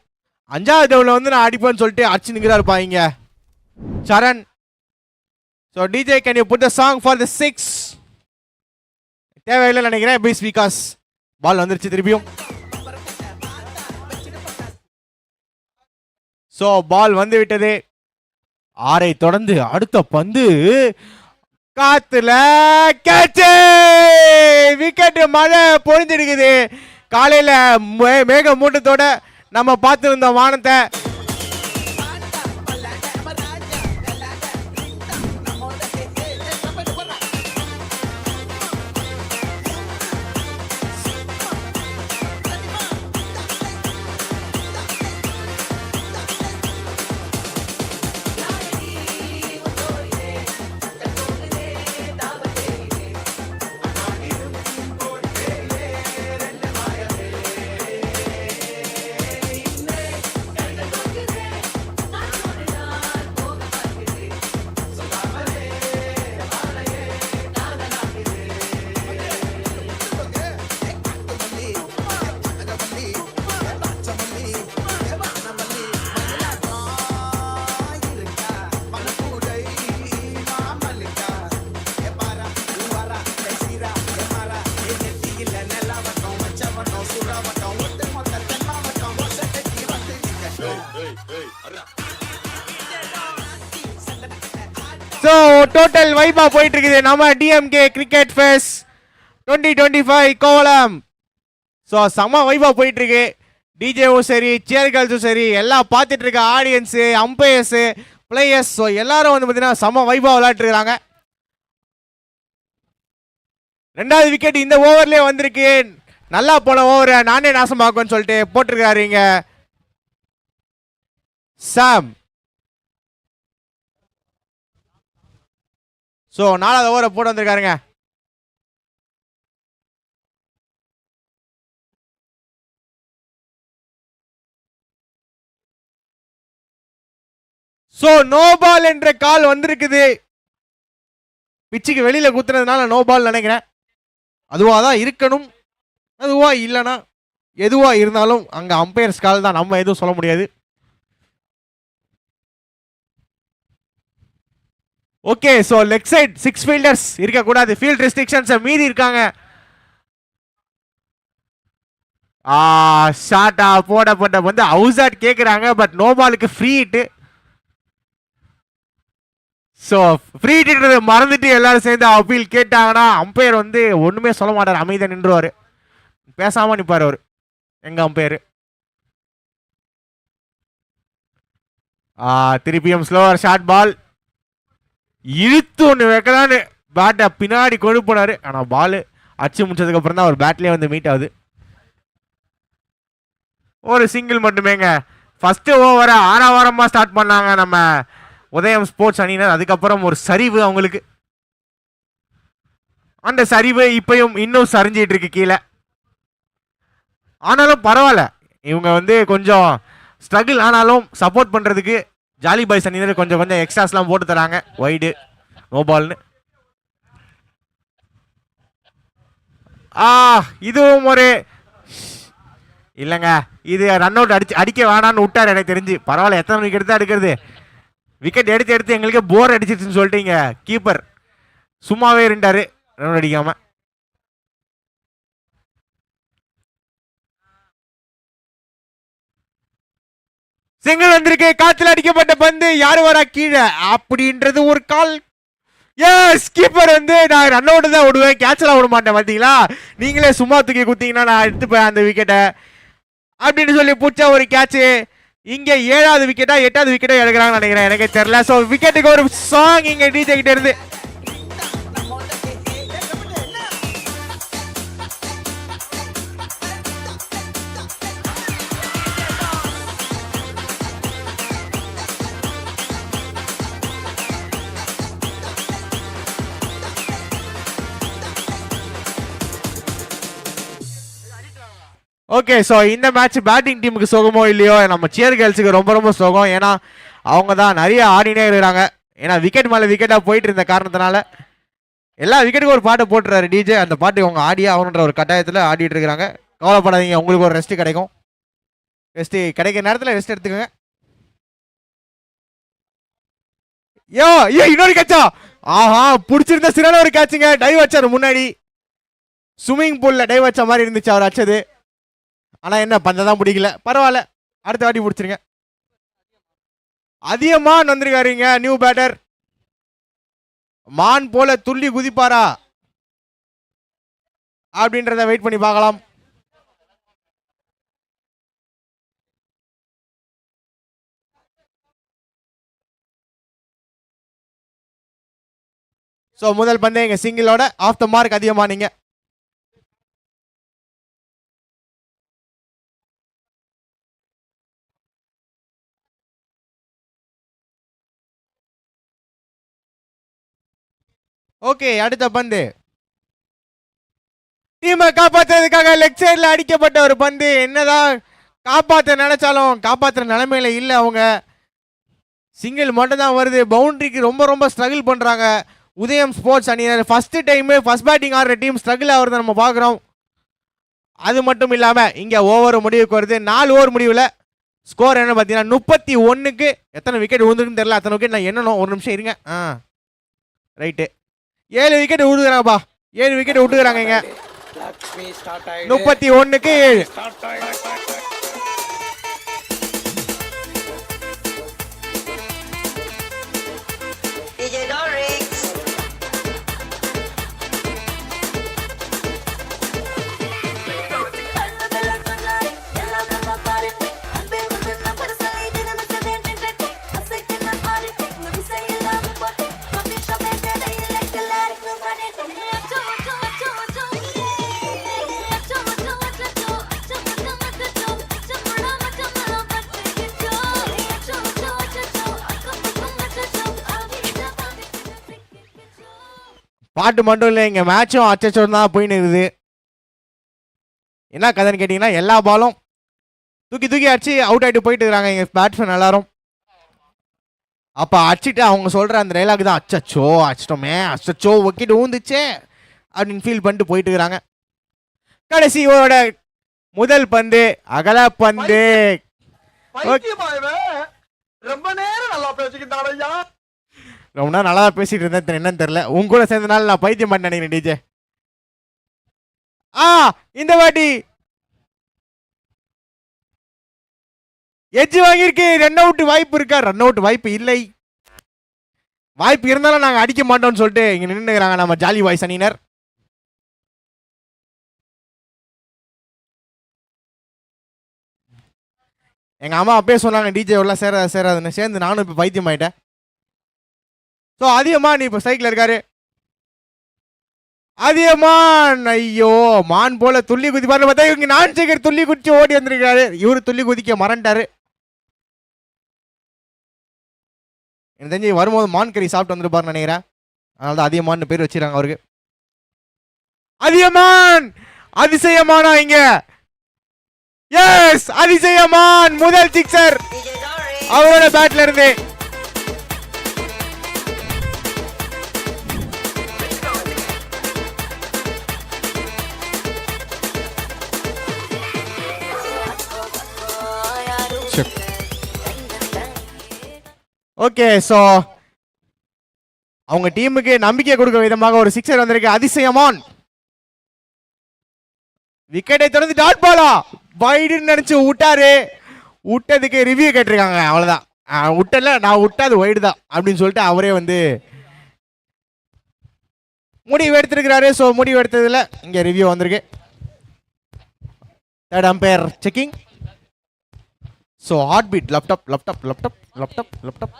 5வது டவுன்ல வந்து நான் அடிப்பேன்னு சொல்லிட்டு அடிச்சு நிக்கிறா இருப்பாங்க Charan. So DJ can you put the song for the 6? தேவையில்லை நினைக்கிறேன், பிகாஸ் பால் வந்துருச்சு திருப்பியும். ஸோ பால் வந்து விட்டது. 6 தொடர்ந்து அடுத்த பந்து காத்துல கேட்ச், விக்கெட். மழை பொழிஞ்சிருக்குது. காலையில மேக மூட்டத்தோட நம்ம பார்த்துருந்த வானத்தை டோட்டல் வைபா போயிட்டு இருக்குது நம்ம DMK cricket fest 2025 Kovalam. So செம்ம வைபா போயிட்டு இருக்கு. டிஜேவும் சரி, சேர் கேர்ள்ஸும் சரி, எல்லாம் பார்த்துட்டு இருக்க ஆடியன்ஸு, அம்பையர்ஸு, பிளேயர்ஸ், ஸோ எல்லாரும் வந்து பார்த்தீங்கன்னா செம்ம வைபா விளையாட்டுருக்காங்க. 2வது விக்கெட் இந்த ஓவர்லேயே வந்திருக்கு. நல்லா போன ஓவரை நானே நாசமாக்குன்னு சொல்லிட்டு போட்டிருக்காரு இங்க சாம். ஸோ 4வது ஓவரை போட்டு வந்திருக்காருங்க. ஸோ நோ பால் என்ற கால் வந்திருக்குது. பிச்சுக்கு வெளியில குத்துறதுனால நோ பால் நினைக்கிறேன். அதுவாக தான் இருக்கணும். அதுவா இல்லைன்னா எதுவா இருந்தாலும் அங்கே அம்பையர்ஸ் கால் தான், நம்ம எதுவும் சொல்ல முடியாது. Okay, so leg side 6 fielders இருக்கக்கூடாது. ஃபீல்ட் ரெஸ்ட்ரிக்ஷன்ஸ் மீதி இருக்காங்க. ஷார்ட்டா போடப்பட்ட வந்து ஹவுஸ் ஆட் கேட்குறாங்க. பட் நோ பாலுக்கு ஃப்ரீ ஹிட்டு. ஸோ ஃப்ரீ ஹிட்ன்றதை மறந்துட்டு எல்லாரும் சேர்ந்து அப்பீல் கேட்டாங்கன்னா அம்பையர் வந்து ஒன்றுமே சொல்ல மாட்டார், அமைதியாக நின்றுவார், பேசாமல் நிற்பார் அவர். எங்க அம்பையர் திருப்பியும் ஸ்லோவர் ஷார்ட் பால் இழுத்து ஒன்று வைக்கலான்னு பேட்டை பின்னாடி கொண்டு போனார். ஆனால் பால் அடிச்சு முடிச்சதுக்கு அப்புறம் தான் அவர் பேட்லேயே வந்து மீட் ஆகுது. ஒரு சிங்கிள் மட்டுமேங்க. ஃபர்ஸ்ட் ஓவரை 6ஆம் வாரமாக ஸ்டார்ட் பண்ணாங்க நம்ம உதயம் ஸ்போர்ட்ஸ் அணியினர். அதுக்கப்புறம் ஒரு சரிவு அவங்களுக்கு. அந்த சரிவு இப்பயும் இன்னும் சரிஞ்சிட்டு இருக்கு கீழே. ஆனாலும் பரவாயில்ல, இவங்க வந்து கொஞ்சம் ஸ்ட்ரகிள் ஆனாலும் சப்போர்ட் பண்ணுறதுக்கு ஜாலி பாய்ஸ் அணியினர் கொஞ்சம் கொஞ்சம் எக்ஸ்ட்ராஸ்லாம் போட்டு தராங்க. வைடு நோ பால்னு. இதுவும் ஒரு இல்லைங்க, இது ரன் அவுட் அடிக்க வேணான்னு விட்டார் எனக்கு தெரிஞ்சு. பரவாயில்ல, எத்தனை விக்கெட் தான் எடுக்கிறது, விக்கெட் எடுத்து எடுத்து எங்களுக்கு போர் அடிச்சிருச்சுன்னு சொல்லிட்டீங்க. கீப்பர் சும்மாவே இருந்தாரு ரன் அடிக்காம. சிங்கிள் வந்திருக்கு. காத்துல அடிக்கப்பட்ட பந்து யாரு வரா கீழே அப்படின்றது ஒரு கால். எஸ், கீப்பர் வந்து நான் ரன் அவுட் தான் விடுவேன், கேட்ச்லாம் விட மாட்டேன். பார்த்தீங்களா, நீங்களே சும்மா தூக்கி குத்தீங்கன்னா நான் எடுத்துப்பேன் அந்த விக்கெட்டை அப்படின்னு சொல்லி பிடிச்ச ஒரு கேட்சு. இங்க 7வது விக்கெட்டா 8வது விக்கெட்டா எடுக்கிறாங்கன்னு நினைக்கிறேன், எனக்கே தெரியல. ஸோ விக்கெட்டுக்கு ஒரு சாங் இங்க டிஜே கிட்ட இருந்து. ஓகே, ஸோ இந்த மேட்ச் பேட்டிங் டீமுக்கு சோகமோ இல்லையோ, நம்ம சியர் கேர்ள்ஸுக்கு ரொம்ப ரொம்ப சோகம். ஏன்னா அவங்க தான் நிறைய ஆடினே இருக்கிறாங்க. ஏன்னா விக்கெட் மேலே விக்கெட்டாக போயிட்டு இருந்த காரணத்தினால எல்லா விக்கெட்டுக்கும் ஒரு பாட்டை போட்டுறாரு டிஜே. அந்த பாட்டு அவங்க ஆடியே ஆகணுன்ற ஒரு கட்டாயத்தில் ஆடிட்டு இருக்கிறாங்க. கவலைப்படாதீங்க, உங்களுக்கு ஒரு ரெஸ்ட் கிடைக்கும். ரெஸ்ட் கிடைக்கிற நேரத்தில் ரெஸ்ட் எடுத்துக்கோங்க. யோ ஐயோ, இன்னொரு கேட்சா. ஆஹா, பிடிச்சிருந்த சிறான ஒரு கேட்சுங்க. டைவ் வச்சாரு முன்னாடி, ஸ்விம்மிங் பூலில் டைவ் வச்ச மாதிரி இருந்துச்சு அவர் அச்சது. ஆனால் என்ன, பந்தை தான் பிடிக்கல. பரவாயில்ல, அடுத்த வாட்டி பிடிச்சிருங்க. அதிகமான் வந்திருக்காருங்க, நியூ பேட்டர். மான் போல துள்ளி குதிப்பாரா அப்படின்றத வெயிட் பண்ணி பார்க்கலாம். ஸோ முதல் பந்தே எங்க சிங்கிளோட ஆஃப் த மார்க் அதிகமானீங்க. ஓகே, அடுத்த பந்து டீமை காப்பாற்றுறதுக்காக லெக் சைடில் அடிக்கப்பட்ட ஒரு பந்து. என்னதான் காப்பாற்ற நினைச்சாலும் காப்பாற்றுற நிலைமையில இல்லை அவங்க. சிங்கிள் மட்டும் தான் வருது. பவுண்டரிக்கு ரொம்ப ரொம்ப ஸ்ட்ரகிள் பண்ணுறாங்க உதயம் ஸ்போர்ட்ஸ் அணியினர். ஃபர்ஸ்ட் டைமு ஃபர்ஸ்ட் பேட்டிங் ஆடுற டீம் ஸ்ட்ரகிள் ஆகிறத நம்ம பார்க்குறோம். அது மட்டும் இல்லாமல் இங்கே ஓவர் முடிவுக்கு வருது. 4 ஓவர் முடிவில் ஸ்கோர் என்ன பார்த்தீங்கன்னா 31க்கு எத்தனை விக்கெட் விழுந்துருக்குன்னு தெரியல. அத்தனை விக்கெட் நான் என்னணும், ஒரு நிமிஷம் இருங்க. ரைட்டு, 7 விக்கெட் விடுகிறாங்கப்பா. 7 விக்கெட் விட்டுக்கிறாங்க இங்க. 31க்கு 7. பாட்டு மட்டும் இல்லை, இங்கே மேட்சும் அச்சச்சோடு தான் போயின்னு இருக்குது. என்ன கதைன்னு கேட்டிங்கன்னா, எல்லா பாலும் தூக்கி தூக்கி அடிச்சு அவுட் ஆகிட்டு போயிட்டு இருக்கிறாங்க எங்கள் பேட்ஸ்மேன் எல்லாரும். அப்போ அடிச்சுட்டு அவங்க சொல்கிற அந்த டைலாக் தான், அச்சச்சோ அடிச்சிட்டோமே, அச்சச்சோ விக்கெட் ஊந்துச்சே அப்படின்னு ஃபீல் பண்ணிட்டு போயிட்டு இருக்கிறாங்க. கடைசி ஓவரோட முதல் பந்து அகல பந்து. ரொம்ப நேரம் நல்லா பேசிக்கிட்டாரையா. ரொம்ப நேரம் நல்லா தான் பேசிட்டு இருந்தேன், என்னன்னு தெரியல. உங்க கூட சேர்ந்தனால நான் பைத்தியம் பண்ண நினைக்கிறேன் டிஜே. இந்த வாட்டி எட்ஜ் வாங்கியிருக்கு. ரன் அவுட் வாய்ப்பு இருக்கா? ரன் அவுட் வாய்ப்பு இல்லை. வாய்ப்பு இருந்தாலும் நாங்க அடிக்க மாட்டோம்னு சொல்லிட்டு இங்க நின்னுக்கிறாங்க நம்ம ஜாலி பாய்ஸ் அணியினர். எங்க அம்மா அப்பயே சொன்னாங்க டிஜே எல்லாம் சேராதுன்னு. சேர்ந்து நானும் இப்ப பைத்தியம் ஆயிட்டேன். ஸோ அதிகமான் இப்ப சைக்கிள் இருக்காரு. அதிகமான் ஐயோ மான் போல துள்ளி குதிப்பாரு பார்த்தா இவங்க நான் சேகர் துள்ளி குதிச்சு ஓடி வந்திருக்காரு. இவரு துள்ளி குதிக்க மறந்துட்டாரு. எனக்கு தெரிஞ்சு வரும்போது மான் கறி சாப்பிட்டு வந்துருப்பாருன்னு நினைக்கிறேன். அதனால தான் அதிகமான் பேர் வச்சிருக்காங்க அவருக்கு. அதிகமான் அதிசயமானா இங்க. எஸ் அதிசயமான் முதல் சிக்ஸர் அவரோட பேட்ல இருந்து. ஓகே ஸோ அவங்க டீமுக்கு நம்பிக்கை கொடுக்க விதமாக ஒரு சிக்ஸர் வந்திருக்கு. அதிசயமான் விக்கெட்டை தொடர்ந்து டாட் பாலா வைடுன்னு நினைச்சு விட்டாரு. விட்டதுக்கு ரிவ்யூ கேட்டிருக்காங்க. அவ்வளவுதான். விட்டல நான் விட்டாது வைடு தான் அப்படின்னு சொல்லிட்டு அவரே வந்து முடிவு எடுத்திருக்கிறாரு. ஸோ முடிவு எடுத்ததுல இங்க ரிவ்யூ வந்திருக்கு. Third umpire checking. So heartbeat laptop laptop laptop laptop laptop.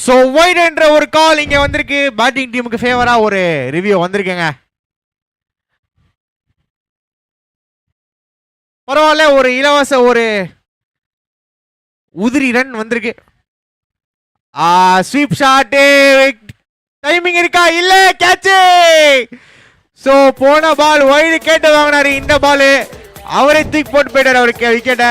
So wide என்ற ஒரு கால் இங்க வந்திருக்கு. பேட்டிங் டீமுக்கு ஃபேவரா ஒரு ரிவ்யூ வந்திருக்குங்க. பரவாயில்ல ஒரு இலவச ஒரு உதிரி ரன் வந்திருக்கு. ஸ்வீப் ஷாட் டைமிங் இருக்கா இல்ல கேட்ச். ஸோ போன பால் வைடு கேட்டு வாங்கினாரு. இந்த பால் அவரே தூக்கி போட்டு போயிட்டாரு அவருக்கு விக்கெட்டை.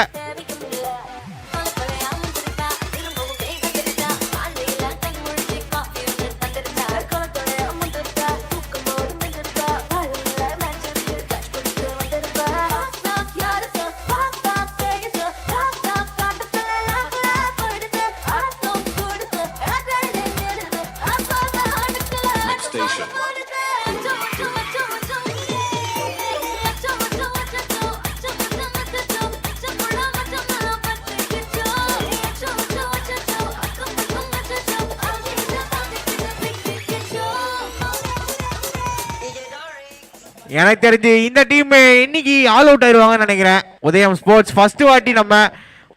எனக்கு தெரிஞ்சு இந்த டீம் இன்னைக்கு ஆல் அவுட் ஆயிடுவாங்கன்னு நினைக்கிறேன். உதயம் ஸ்போர்ட்ஸ் ஃபர்ஸ்ட் வாட்டி நம்ம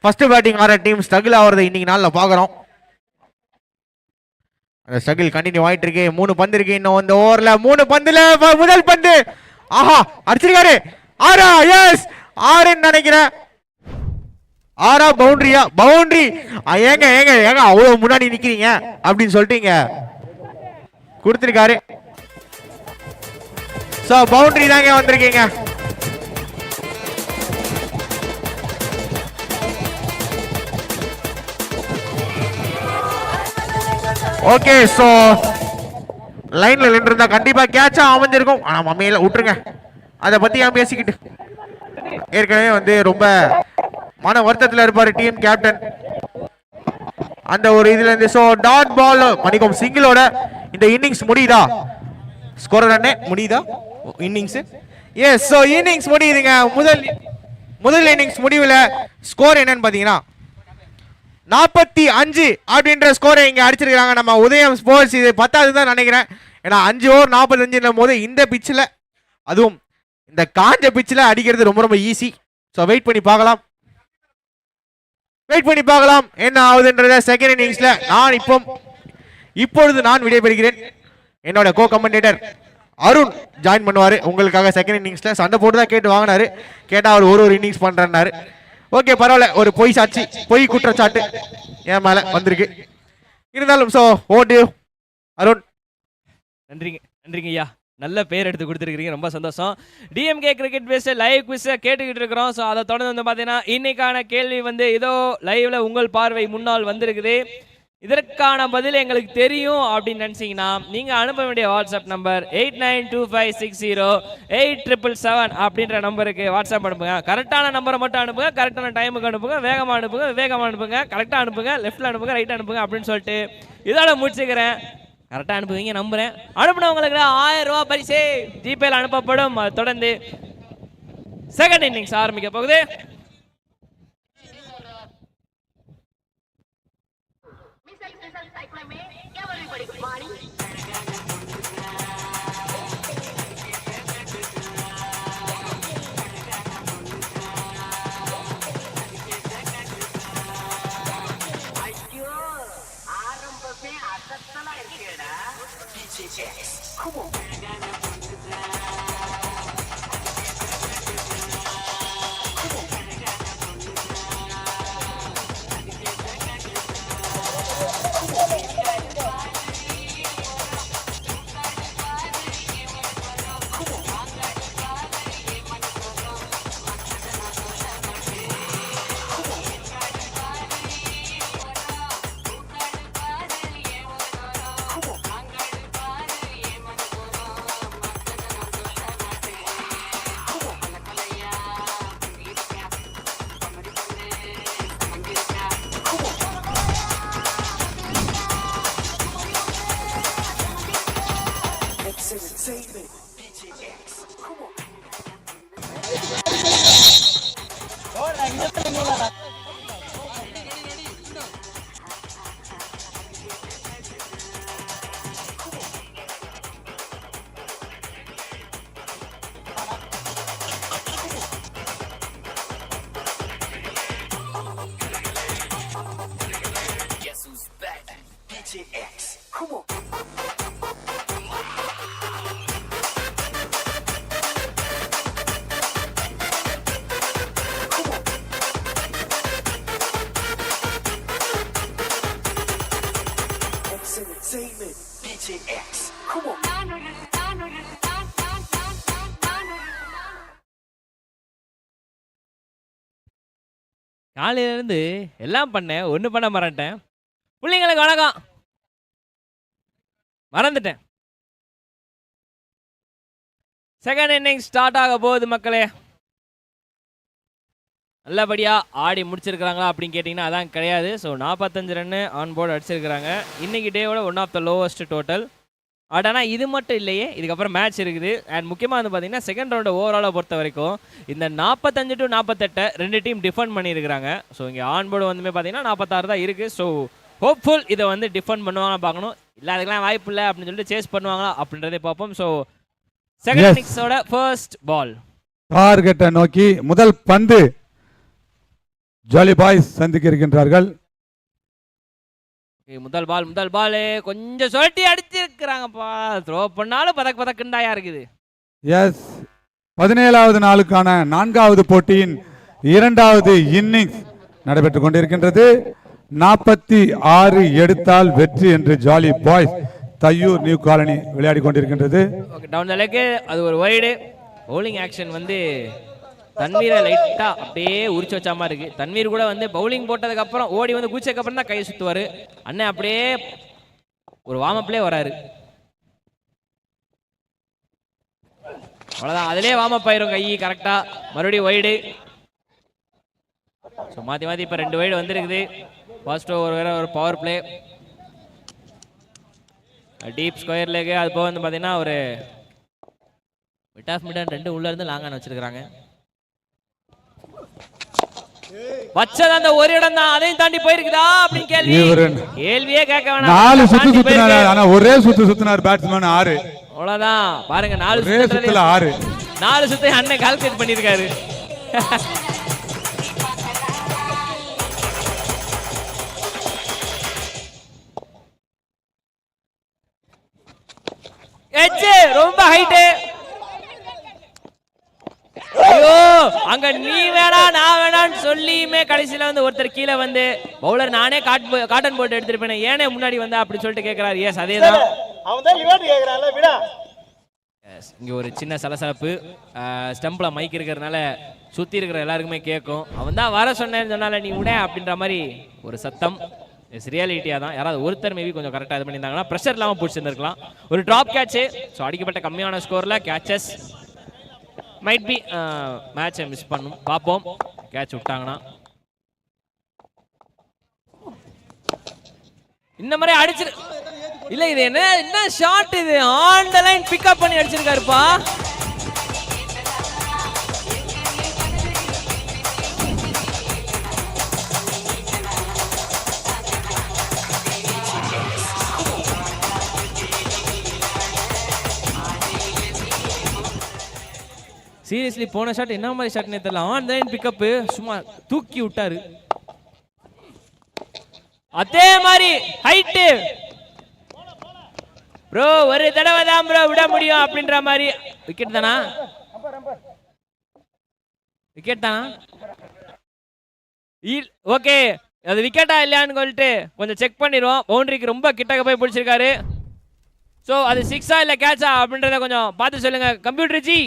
ஃபர்ஸ்ட் பேட்டிங் ஆடுற டீம் ஸ்ட்ரகிள் ஆகிறத இன்னைக்கு நாளில் பார்க்குறோம். அந்த ஸ்ட்ரகிள் கண்டினியூ ஆயிட்டு இருக்கு. 3 பந்து இருக்கு இன்னும் இந்த ஓவர்ல. 3 பந்துல முதல் பந்து ஆஹா அடிச்சிருக்காரு. ஆரா எஸ் ஆறுன்னு நினைக்கிறேன். ஆரா பவுண்டரியா பவுண்டரி. ஏங்க ஏங்க ஏங்க அவ்வளவு முன்னாடி நிக்கிறீங்க அப்படின்னு சொல்லிட்டு இங்க கொடுத்துருக்காரு. சோ பவுண்டரி தாங்க வந்திருக்கீங்க. ஓகே சோ லைன்ல நின்றுருந்தா கண்டிப்பா கேட்சா அமைஞ்சிருக்கும். ஆனா மம்மியில விட்டுருங்க, அதை பத்தி ஏன் பேசிக்கிட்டு. ஏற்கனவே வந்து ரொம்ப மன வருத்தத்தில் இருப்பாரு டீம் கேப்டன் அந்த ஒரு இதுல இருந்து. சோ டாட் பால் மணிக்கும் சிங்கிளோட இந்த இன்னிங்ஸ் முடியுதா? ஸ்கோர் ரன்னே முடியுதா இன்னிங்ஸ்? எஸ் சோ இன்னிங்ஸ் முடியுதுங்க. முதல் இன்னிங்ஸ் முடிவுல ஸ்கோர் என்னன்னு பாத்தீங்கன்னா 45 அப்படின்ற ஸ்கோரை இங்க அடிச்சிருக்காங்க நம்ம உதயம் ஸ்போர்ட்ஸ். இது 10வது தான் நினைக்கிறேன். ஏன்னா 5 ஓவர் 45 போது இந்த பிச்சில், அதுவும் இந்த காஞ்ச பிச்சில் அடிக்கிறது ரொம்ப ரொம்ப ஈஸி. ஸோ வெயிட் பண்ணி பார்க்கலாம் என்ன ஆகுதுன்றத செகண்ட் இன்னிங்ஸ்ல. நான் இப்பொழுது நான் விடைபெறுகிறேன். என்னோட கோ கமெண்டேட்டர் அருண் ஜாயின் பண்ணுவாரு உங்களுக்காக செகண்ட் இன்னிங்ஸ்ல. சண்டை போட்டு தான் கேட்டு வாங்கினாரு. கேட்டா அவர் ஒரு இன்னிங்ஸ் பண்றாரு. ஓகே பரவாயில்ல, ஒரு பொய் குற்றச்சாட்டு என் மேல வந்திருக்கு. இருந்தாலும் ஸோ ஓட்டு அருண். நன்றிங்க ஐயா, நல்ல பேர் எடுத்து கொடுத்துருக்கீங்க, ரொம்ப சந்தோஷம். டிஎம்கே கிரிக்கெட் பேஸ்ட் லைவ் குவிஸை கேட்டுக்கிட்டு இருக்கிறோம். ஸோ அதை தொடர்ந்து வந்து பார்த்தீங்கன்னா இன்னைக்கான கேள்வி வந்து இதோ லைவ்ல உங்கள் பார்வை முன்னால் வந்திருக்குது. இதற்கான பதில் எங்களுக்கு தெரியும் அப்படின்னு நினச்சிங்கன்னா நீங்கள் அனுப்ப வேண்டிய வாட்ஸ்அப் நம்பர் 8925608777 அப்படின்ற நம்பருக்கு வாட்ஸ்அப் அனுப்புங்க. கரெக்டான நம்பரை மட்டும் அனுப்புங்க, கரெக்டான டைமுக்கு அனுப்புங்க, வேகமாக அனுப்புங்க, கரெக்டாக அனுப்புங்க, லெஃப்ட்டில் அனுப்புங்க, ரைட் அனுப்புங்க அப்படின்னு சொல்லிட்டு இதோட முடிச்சுக்கிறேன். கரெக்டாக அனுப்புவீங்க நம்புகிறேன். அனுப்புனவங்களுக்கு 1000 ரூபா பரிசு ஜிபேல அனுப்பப்படும். அதை தொடர்ந்து செகண்ட் இன்னிங்ஸ் ஆரம்பிக்க போகுது. காலையிலேருந்து எல்லாம் பண்ணேன், ஒன்று பண்ண மறந்துட்டேன். பிள்ளைங்களுக்கு வணக்கம், மறந்துட்டேன். செகண்ட் இன்னிங்ஸ் ஸ்டார்ட் ஆக போகுது மக்களே. நல்லபடியாக ஆடி முடிச்சிருக்கிறாங்களா அப்படின்னு கேட்டிங்கன்னா அதான் கிடையாது. ஸோ 45 ரன்னு ஆன் போர்டு அடிச்சிருக்கிறாங்க. இன்றைக்கி டேவோட one of the lowest total. ஆனால் இது மட்டும் இல்லையே, இதுக்கப்புறம் மேட்ச் இருக்குது. அண்ட் முக்கியமாக வந்து பார்த்தீங்கன்னா செகண்ட் ரவுண்டு ஓவராலாக பொறுத்த வரைக்கும் இந்த 45 to 48 ரெண்டு டீம் டிஃபெண்ட் பண்ணியிருக்கிறாங்க. ஸோ இங்கே ஆன் போர்டு வந்து பார்த்தீங்கன்னா 46 தான் இருக்குது. ஸோ ஹோப்ஃபுல் இதை வந்து டிஃபெண்ட் பண்ணுவாங்க பார்க்கணும். இல்லை அதுக்கெல்லாம் வாய்ப்பு இல்லை அப்படின்னு சொல்லிட்டு சேஸ் பண்ணுவாங்களா அப்படின்றதே பார்ப்போம். ஸோ செகண்ட் இன்னிங்ஸோட ஃபர்ஸ்ட் பால் டார்கெட்டை நோக்கி முதல் பந்து ஜாலி பாய்ஸ் சந்திக்க இருக்கின்றார்கள். முதல் பால் கொஞ்சம் சுழட்டி அடிச்சிருக்கிறாங்கப்பா. த்ரோ பண்ணாலும் பதக்குண்டாயா இருக்குது. எஸ், 17வது நாளுக்கான 4வது போட்டியின் 2வது இன்னிங்ஸ் நடைபெற்றுக் கொண்டிருக்கின்றது. 46 எடுத்தால் வெற்றி என்று jolly boys Thaiyur new colony விளையாடி கொண்டிருக்கின்றது. டவுன் த லெக், அது ஒரு வைடு. பவுலிங் ஆக்ஷன் வந்து தன்வீரை லைட்டா அப்படியே உரிச்சு வச்ச மாதிரி இருக்கு. தன்வீர் கூட வந்து பவுலிங் போட்டதுக்கு அப்புறம் ஓடி வந்து குதிச்சதுக்கு அப்புறம் தான் கையை சுத்துவாரு. அண்ணன் அப்படியே ஒரு வார்ம் அப்லயே வராரு. அவ்வளவுதான், அதிலே வார்ம் அப் ஆயிரும் கை கரெக்டா. மறுபடியும் வைடு. ஸோ மாற்றி இப்போ 2 வைடு வந்துருக்குது. ஃபர்ஸ்ட் ஓவர் வேற ஒரு பவர் பிளே, டீப் ஸ்கொயர் லேக்கு. அது போக வந்து பார்த்தீங்கன்னா ஒரு மிட் ஆஃப் மிட் அண்ட் 2 உள்ள இருந்து லாங் ஆன் வச்சிருக்காங்க. வச்சது அந்த ஒரு இடம் தான், அதையும் தாண்டி போயிருக்குதா அப்படின்னு கேள்வி. கேள்வியே கேட்க வேணாம். 4 சுத்து சுத்தினாரு, ஆனா ஒரே சுத்து சுத்தினார் பேட்ஸ்மேன் 6. அவ்வளவுதான் பாருங்க, 4 சுத்துல 6. 4 சுத்தை அண்ணன் கால்குலேட் பண்ணிருக்காரு. ரொம்ப ஹைட். ஐயோ அங்க நீ வேணா நான் வேணான்னு சொல்லியுமே கடைசியில வந்து ஒருத்தர் கீழே வந்து பவுலர் நானே காட்டன் போட்டு எடுத்துருப்பேன், ஏனே முன்னாடி வந்தா அப்படின்னு சொல்லிட்டு கேட்கிறாரு. எஸ் அதேதான், அவன் தான் லிவர்ட் கேக்குறான்ல விடா. இங்க ஒரு சின்ன சலசலப்பு. ஸ்டம்ப்ல மைக் இருக்கிறதுனால சுத்தி இருக்கிற எல்லாருக்குமே கேட்கும். அவன் தான் வர சொன்னேன்னு சொன்னால நீ விட அப்படின்ற மாதிரி ஒரு சத்தம். இட்ஸ் ரியாலிட்டியா தான். யாராவது ஒருத்தர் மேபி கொஞ்சம் கரெக்டாக இது பண்ணியிருந்தாங்கன்னா ப்ரெஷர் இல்லாமல் பிடிச்சிருந்துருக்கலாம். ஒரு ட்ராப் கேட்சு. ஸோ அடிக்கப்பட்ட கம்மியான ஸ்கோரில் கேட்சஸ் மைட் பி மேட்சை மிஸ் பண்ணும். பார்ப்போம் கேட்ச் விட்டாங்கன்னா. இந்த மாதிரி அடிச்சிரு இல்ல, இது என்ன ஷாட், இது ஆன் த லைன் பிக்கப் பண்ணி அடிச்சிருக்காருப்பா. சீரியஸ்லி போன ஷாட் என்ன மாதிரி ஷாட்னே தெரியல, ஆன் த லைன் பிக்கப் சும்மா தூக்கி விட்டாரு. அதே மாதிரி ஹைட் ப்ரோ, ஒரு தடவை தான் ப்ரோ விட முடியும் அப்படின்ற மாதிரி. விக்கெட் தானா? விக்கெட் தானா? ஓகே, அது விக்கெட்டா இல்லையான்னு சொல்லிட்டு கொஞ்சம் செக் பண்ணிடுவோம். பவுண்டரிக்கு ரொம்ப கிட்டக்க போய் பிடிச்சிருக்காரு. ஸோ அது 6ஆ இல்லை கேட்சா அப்படின்றத கொஞ்சம் பார்த்து சொல்லுங்க கம்ப்யூட்டர் ஜி.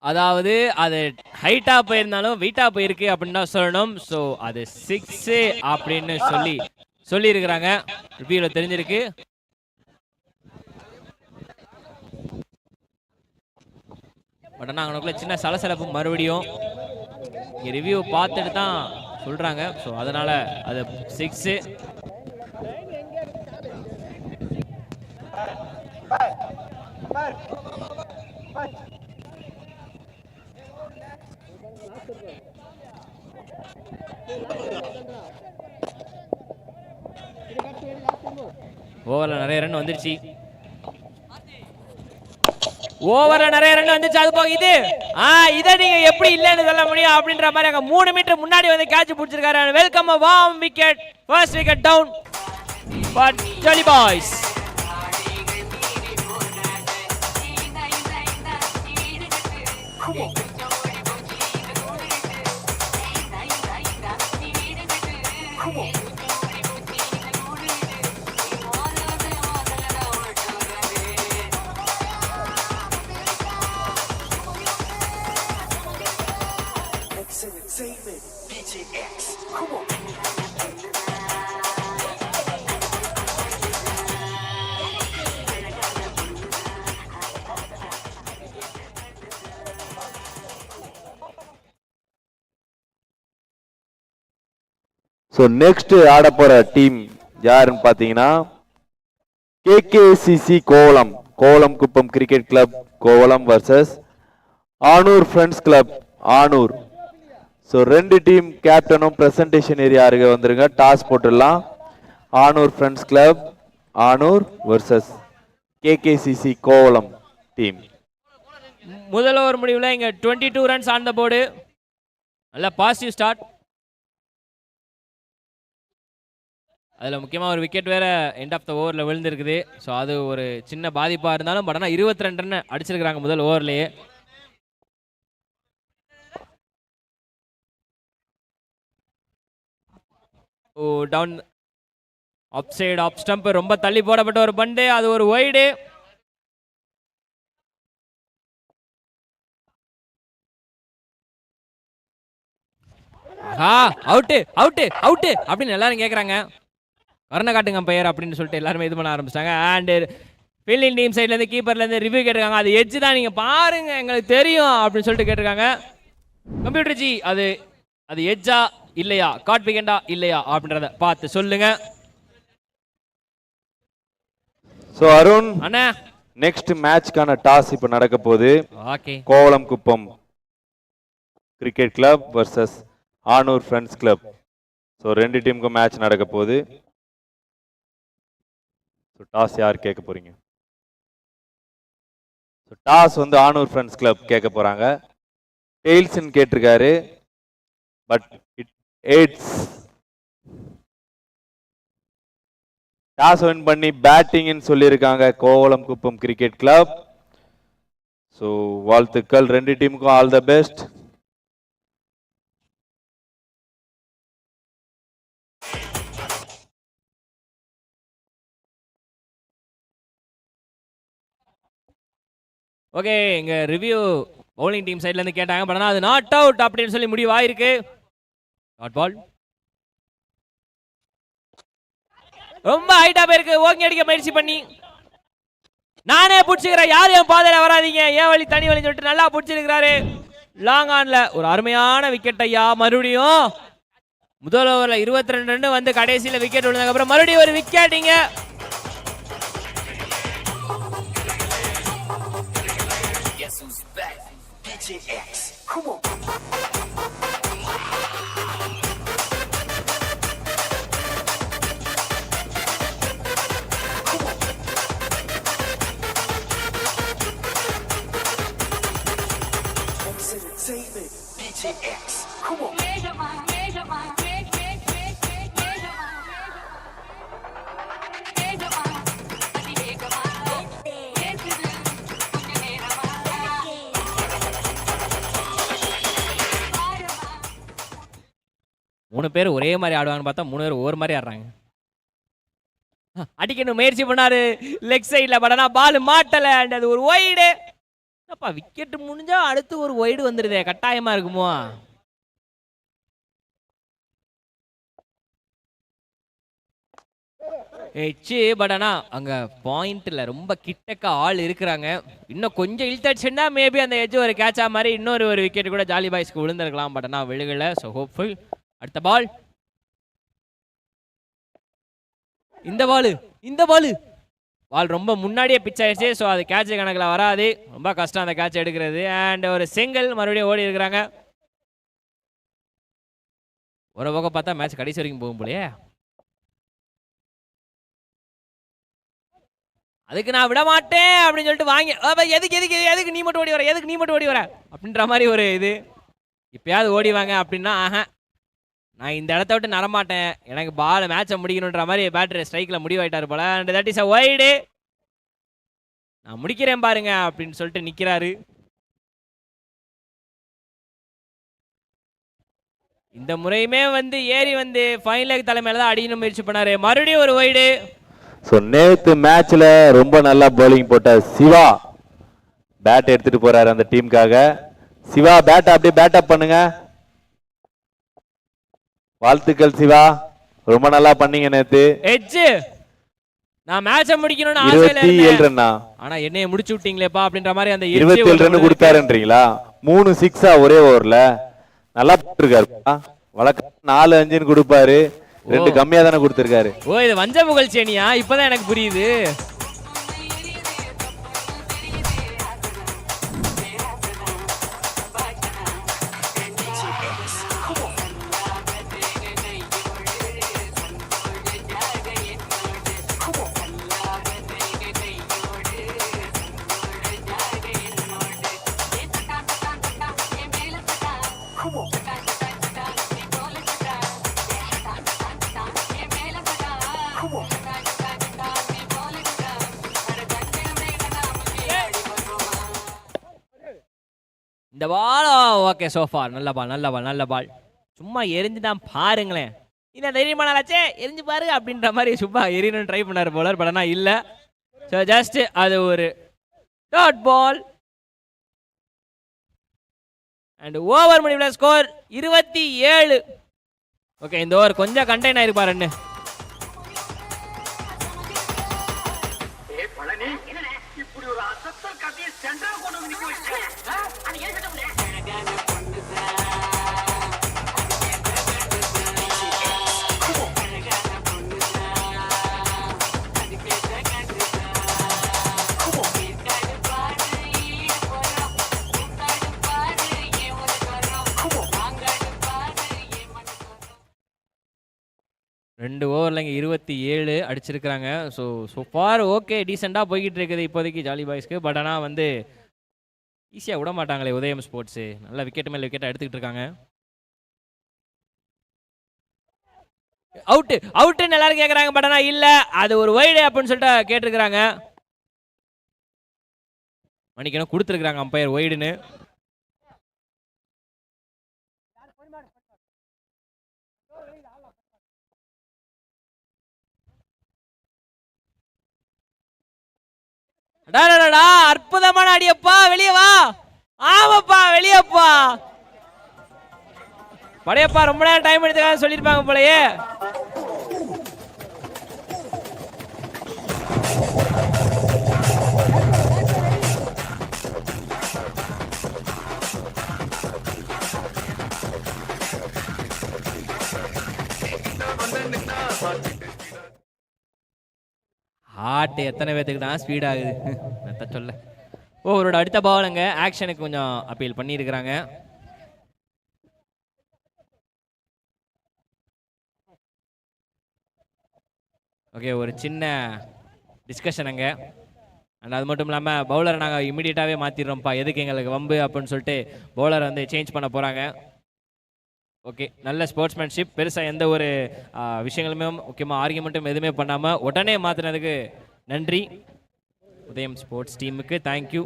அதாவது அது ஹைட்டா போயிருந்தாலும் வெயிட்டா போயிருக்கு அப்படின்னு தான் சொல்லணும். ஸோ அது 6 அப்படின்னு சொல்லி இருக்கிறாங்க, ரிவ்யூல தெரிஞ்சிருக்கு. பட் ஆனால் அவங்களுக்குள்ள சின்ன சலசலப்பு மறுபடியும் இங்கே ரிவ்யூ பார்த்துட்டு தான் சொல்றாங்க. ஸோ அதனால அது 6. ஓவரில் நிறைய ரன் வந்துருச்சு. ஓவரில் நிறைய ரன் வந்துச்சு. அது போக இது இதை நீங்க எப்படி இல்லைன்னு சொல்ல முடியும் அப்படின்ற மாதிரி அங்க 3 மீட்டர் முன்னாடி வந்து கேட்ச் பிடிச்சிருக்காரு. Welcome a warm wicket. First wicket down for Jolly Boys. So next ஆட போற டீம் யாருன்னு பார்த்தீங்கன்னா KKCC Kovalam, Kovalam Kuppam Cricket Club Kovalam versus Anoor Friends Club Anoor. So 2 team கேப்டனும் பிரசன்டேஷன் ஏரியா அருகே வந்துருங்க. டாஸ் போட்டுடலாம். Anoor Friends Club Anoor versus KKCC Kovalam team. முதல் ஓவர் முடிவில் இங்க 22 ரன்ஸ் ஆன் த போர்டு. நல்ல பாசிட்டிவ் ஸ்டார்ட். அதில் முக்கியமாக ஒரு விக்கெட் வேறு எண்ட் ஆஃப் த ஓவரில் விழுந்திருக்குது. ஸோ அது ஒரு சின்ன பாதிப்பாக இருந்தாலும் பட் ஆனால் 22 ரன் அடிச்சிருக்கிறாங்க முதல் ஓவர்லேயே. Oh down off side off stump, ரொம்ப தள்ளி போடப்பட்ட ஒரு பந்து, அது ஒரு ஒய்டு. அவுட்டு அவுட்டு அவுட்டு அப்படின்னு எல்லாரும் கேட்குறாங்க. கருணை காட்டுங்க பெயர் அப்படின்னு சொல்லிட்டு எல்லாருமே இது பண்ண ஆரம்பிச்சிட்டாங்க. அண்ட் ஃபீல்டிங் டீம் சைட்லேருந்து கீப்பர்லேருந்து ரிவ்யூ கேட்டிருக்காங்க. அது எட்ஜ் தான், நீங்கள் பாருங்க எங்களுக்கு தெரியும் அப்படின்னு சொல்லிட்டு கேட்டிருக்காங்க. கம்ப்யூட்டர் ஜி அது அது எட்ஜா இல்லையா, காட் விக்கெண்டா இல்லையா அப்படின்றத பார்த்து சொல்லுங்க. ஸோ அருண் அண்ணா நெக்ஸ்ட் மேட்ச்க்கான டாஸ் இப்போ நடக்க போகுது. Okay, Kovalam Kuppam Cricket Club versus Anoor Friends Club. So 2 டீமுக்கும் மேட்ச் நடக்க போகுது. ஸோ டாஸ் யார் கேட்க போறீங்க? ஸோ டாஸ் வந்து ஆனூர் ஃப்ரெண்ட்ஸ் கிளப் கேட்க போறாங்க. டெய்ல்ஸ்ன்னு கேட்டிருக்காரு, but it AIDS. Toss win பண்ணி பேட்டிங்னு சொல்லியிருக்காங்க Kovalam Kuppam Cricket club. So வாழ்த்துக்கள் 2 டீமுக்கும், ஆல் த பெஸ்ட். ஓகே, இங்க ரிவ்யூ பவுலிங் டீம் சைட்ல இருந்து கேட்டாங்க, பட் ஆனால் அது நாட் அவுட் அப்படின்னு சொல்லி முடிவாயிருக்கு. நாட் பால், ரொம்ப ஹைட்டா போயிருக்கு. ஓங்கி அடிக்க முயற்சி பண்ணி நானே பிடிச்சிக்கிறேன், யாரும் என் பாதையில வராதீங்க, ஏன் வழி தனி வழி சொல்லிட்டு நல்லா பிடிச்சிருக்கிறாரு. லாங் ஆன்ல ஒரு அருமையான விக்கெட் ஐயா. மறுபடியும் முதல் ஓவரில் 22 ரன் வந்து கடைசியில் விக்கெட் விழுந்ததுக்கு அப்புறம் மறுபடியும் ஒரு விக்கெட். இங்க மூணு பேர் ஒரே மாதிரி ஆடுவாங்கன்னு பார்த்தா 3 பேர் ஒவ்வொரு மாதிரி ஆடுறாங்க. அடிக்கணும் முயற்சி பண்ணாரு லெக் சைடில், பட் ஆனால் பால் மாட்டலை. அண்ட் அது ஒரு ஒய்டு. அப்பா விக்கெட் முடிஞ்சா அடுத்து ஒரு ஒய்டு வந்துடுதே, கட்டாயமா இருக்குமோ? எச்சு, பட் ஆனால் அங்கே பாயிண்ட்டில் ரொம்ப கிட்டக்க ஆள் இருக்கிறாங்க. இன்னும் கொஞ்சம் இழுத்தடிச்சுன்னா மேபி அந்த எஜ்ஜு ஒரு கேட்சா மாதிரி இன்னொரு விக்கெட் கூட ஜாலி பாய்ஸ்க்கு விழுந்திருக்கலாம், பட் ஆனால் விழுகலை. So hopeful. அடுத்த பால், இந்த பால் ரொம்ப முன்னாடியே பிச் ஆயிடுச்சு. ஸோ அது கேட்ச் கணக்கில் வராது, ரொம்ப கஷ்டம் அந்த கேட்ச் எடுக்கிறது. அண்ட் ஒரு சிங்கிள் மறுபடியும் ஓடி இருக்கிறாங்க. ஒரு பக்கம் பார்த்தா மேட்ச் கடைசி வரைக்கும் போகும் போலயே. அதுக்கு நான் விட மாட்டேன் அப்படின்னு சொல்லிட்டு வாங்கி எதுக்கு நீ மட்டும் ஓடி வர அப்படின்ற மாதிரி ஒரு இது. இப்பயாவது ஓடி வாங்க அப்படின்னா நான் இந்த இடத்த விட்டு நரமாட்டேன், எனக்கு பால் மேட்சை முடிக்கணுன்ற மாதிரி பேட்டரி ஸ்ட்ரைக்கில் முடிவாயிட்டாரு போல. And that is a wide. நான் முடிக்கிறேன் பாருங்க அப்படின்னு சொல்லிட்டு நிற்கிறாரு. இந்த முறையுமே வந்து ஏறி வந்து ஃபைன் லெக் தலைமையில தான் அடிக்கணும் முயற்சி பண்ணாரு. மறுபடியும் ஒரு வைடு. ஸோ நேற்று மேட்ச்ல ரொம்ப நல்லா பவுலிங் போட்ட சிவா பேட் எடுத்துட்டு போறாரு அந்த டீமுக்காக. சிவா பேட் அப்படியே பேட்டப் பண்ணுங்க. வாழ்த்துக்கள் சிவா, ரொம்ப நல்லா பண்ணீங்க நேத்து. எட்ஜ், நான் மேட்சை முடிக்கணும்னு ஆசையில 27 ரன்னா, ஆனா என்னைய முடிச்சு விட்டீங்களேப்பா அப்படின்ற மாதிரி அந்த 27 ரன் கொடுத்தாருன்றீங்களா? 3 6 ஒரே ஓவர்ல நல்லா போட்டிருக்காரு. வழக்கம் 4 5 கொடுப்பாரு, 2 கம்மியா தானே கொடுத்திருக்காரு. ஓ, இது வஞ்ச புகழ்ச்சியா? இப்பதான் எனக்கு புரியுது. இந்த பால் ஓகே சோஃபார், நல்ல பால் நல்ல பால் நல்ல பால். சும்மா எரிஞ்சு தான் பாருங்களேன், இந்த தைரியமானாச்சே எரிஞ்சு பாரு அப்படின்ற மாதிரி சும்மா எரியணும்னு ட்ரை பண்ணார் போலர். பட் ஆனால் இல்லை. ஸோ ஜஸ்ட் அது ஒரு டாட் பால். அண்ட் ஓவர் முடிவில் ஸ்கோர் 27. ஓகே, இந்த ஓவர் கொஞ்சம் கண்டெயின் ஆயிருப்பா ரன்னு. ரெண்டு ஓவரில் இங்கே 27 அடிச்சிருக்கிறாங்க. ஸோ ஃபார் ஓகே, டீசெண்டாக போய்கிட்டு இருக்குது இப்போதைக்கு ஜாலி பாய்ஸ்க்கு. பட் ஆனால் வந்து ஈஸியாக விட மாட்டாங்களே உதயம் ஸ்போர்ட்ஸு. நல்ல விக்கெட்டு மேலே விக்கெட்டை எடுத்துக்கிட்டு இருக்காங்க. அவுட்டுன்னு எல்லாரும் கேட்குறாங்க. பட் ஆனால் இல்லை, அது ஒரு வைடு அப்படின்னு சொல்லிட்டு கேட்டிருக்கிறாங்க. மணிக்கணும் கொடுத்துருக்குறாங்க அம்பையர் வைடுன்னு. அற்புதமான அடியப்பா, வெளியே வா. ஆமாப்பா, வெளியப்பா. படையப்பா ரொம்ப நேரம் டைம் எடுத்துக்கான்னு சொல்லியிருப்பாங்க போலயே. ஹார்ட் எத்தனை பேத்துக்கு தான் ஸ்பீட் ஆகுது சொல்ல. அவரோட அடுத்த பாலுங்க ஆக்ஷனுக்கு கொஞ்சம் அப்பீல் பண்ணியிருக்கிறாங்க. ஓகே, ஒரு சின்ன டிஸ்கஷன் அங்கே. அண்ட் அது மட்டும் இல்லாமல் பவுலரை நாங்கள் இமீடியட்டாகவே மாற்றிடுறோம்ப்பா, எதுக்கு எங்களுக்கு வம்பு அப்படின்னு சொல்லிட்டு பவுலரை வந்து சேஞ்ச் பண்ண போகிறாங்க. ஓகே, நல்ல ஸ்போர்ட்ஸ்மேன்ஷிப். பெருசாக எந்த ஒரு விஷயங்களுமே முக்கியமாக ஆர்கியூமெண்ட்டும் எதுவுமே பண்ணாமல் உடனே மாற்றினதுக்கு நன்றி உதயம் ஸ்போர்ட்ஸ் டீமுக்கு. தேங்க்யூ.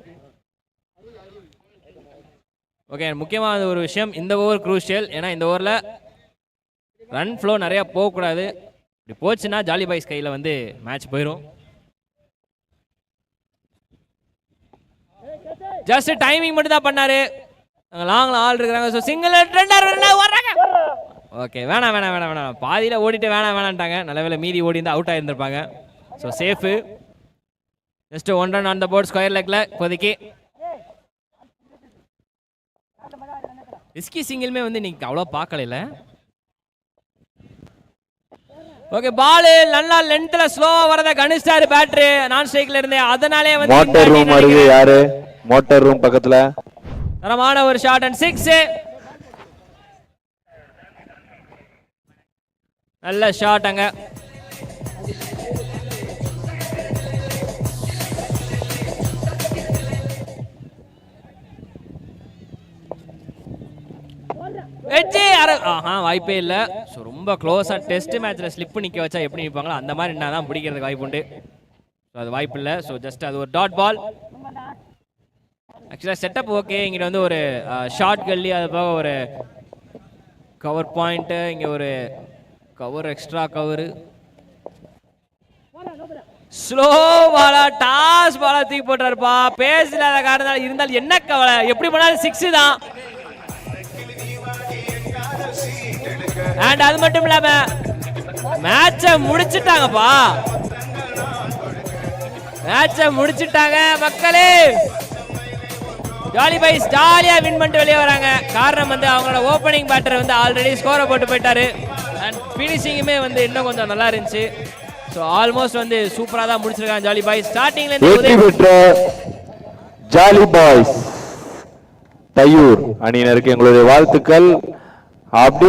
ஓகே, முக்கியமான ஒரு விஷயம், இந்த ஓவர் க்ரூஷியல். ஏன்னா இந்த ஓவரில் ரன் ஃப்ளோ நிறையா போகக்கூடாது. இப்படி போச்சுன்னா ஜாலி பாய்ஸ் கையில் வந்து மேட்ச் போயிடும். ஜஸ்ட் டைமிங் மட்டும் தான் பண்ணாரு. லாங்ல ஆள் இருக்கிறாங்க. ஸோ சிங்கிள் வர்றாங்க. ஓகே, வேணாம் பாதியில் ஓடிட்டு வேணான்ட்டாங்க. நல்ல வேலை மீதி ஓடி இருந்தால் அவுட் ஆகியிருந்திருப்பாங்க. So safe. Just 1 run on the board square லெக்கில் இப்போதைக்கு. ரிஸ்கி சிங்கிளுமே வந்து இன்னைக்கு அவ்வளோ பார்க்கல. ஓகே, பால் நல்லா லென்த்ல ஸ்லோவா வரத கணிச்சாரு பேட்டரி நான் ஸ்ட்ரைக்ல இருந்தே. அதனாலே வந்து மோட்டார் ரூம் அருகே யாரு? மோட்டார் ரூம் பக்கத்துல தரமான ஒரு ஷாட் அண்ட் 6. நல்ல ஷாட் அங்க. வாய்ப்பே இல்லை. ஸோ ரொம்ப க்ளோஸாக டெஸ்ட் மேட்ச்சில் ஸ்லிப்பு நிற்க வச்சா எப்படி நிற்பாங்களோ அந்த மாதிரி என்ன தான் பிடிக்கிறதுக்கு வாய்ப்பு உண்டு. ஸோ அது வாய்ப்பு இல்லை. ஸோ ஜஸ்ட் அது ஒரு டாட் பால். ஆக்சுவலாக செட்டப் ஓகே. இங்கே வந்து ஒரு ஷார்ட் கல்லி, அது போக ஒரு கவர் பாயிண்ட்டு, இங்கே ஒரு cover extra cover, slow Bala toss Bala தூக்கி போட்டுறாருப்பா. பேஸ் இல்லாத காரணத்தால் இருந்தாலும் என்ன கவலை, எப்படி போனாலும் 6 தான். அண்ட் அது மட்டும் இல்லாம மேட்சை முடிச்சிட்டாங்கப்பா. மேட்சை முடிச்சிட்டாங்க மக்களே. ஜாலி பாய்ஸ் ஜாலியா வின் பண்ணிட்டு வெளியே வராங்க. காரணம் வந்து அவங்களோட ஓப்பனிங் பேட்டர் வந்து ஆல்ரெடி ஸ்கோரை போட்டு போயிட்டாரு. அண்ட் ஃபினிஷிங்குமே வந்து இன்னும் கொஞ்சம் நல்லா இருந்துச்சு. ஸோ ஆல்மோஸ்ட் வந்து சூப்பராக தான் முடிச்சிருக்காங்க ஜாலி பாய்ஸ். ஸ்டார்டிங்ல இருந்து ஜாலி பாய்ஸ் தையூர் அணியினருக்கு எங்களுடைய வாழ்த்துக்கள். அப்படியே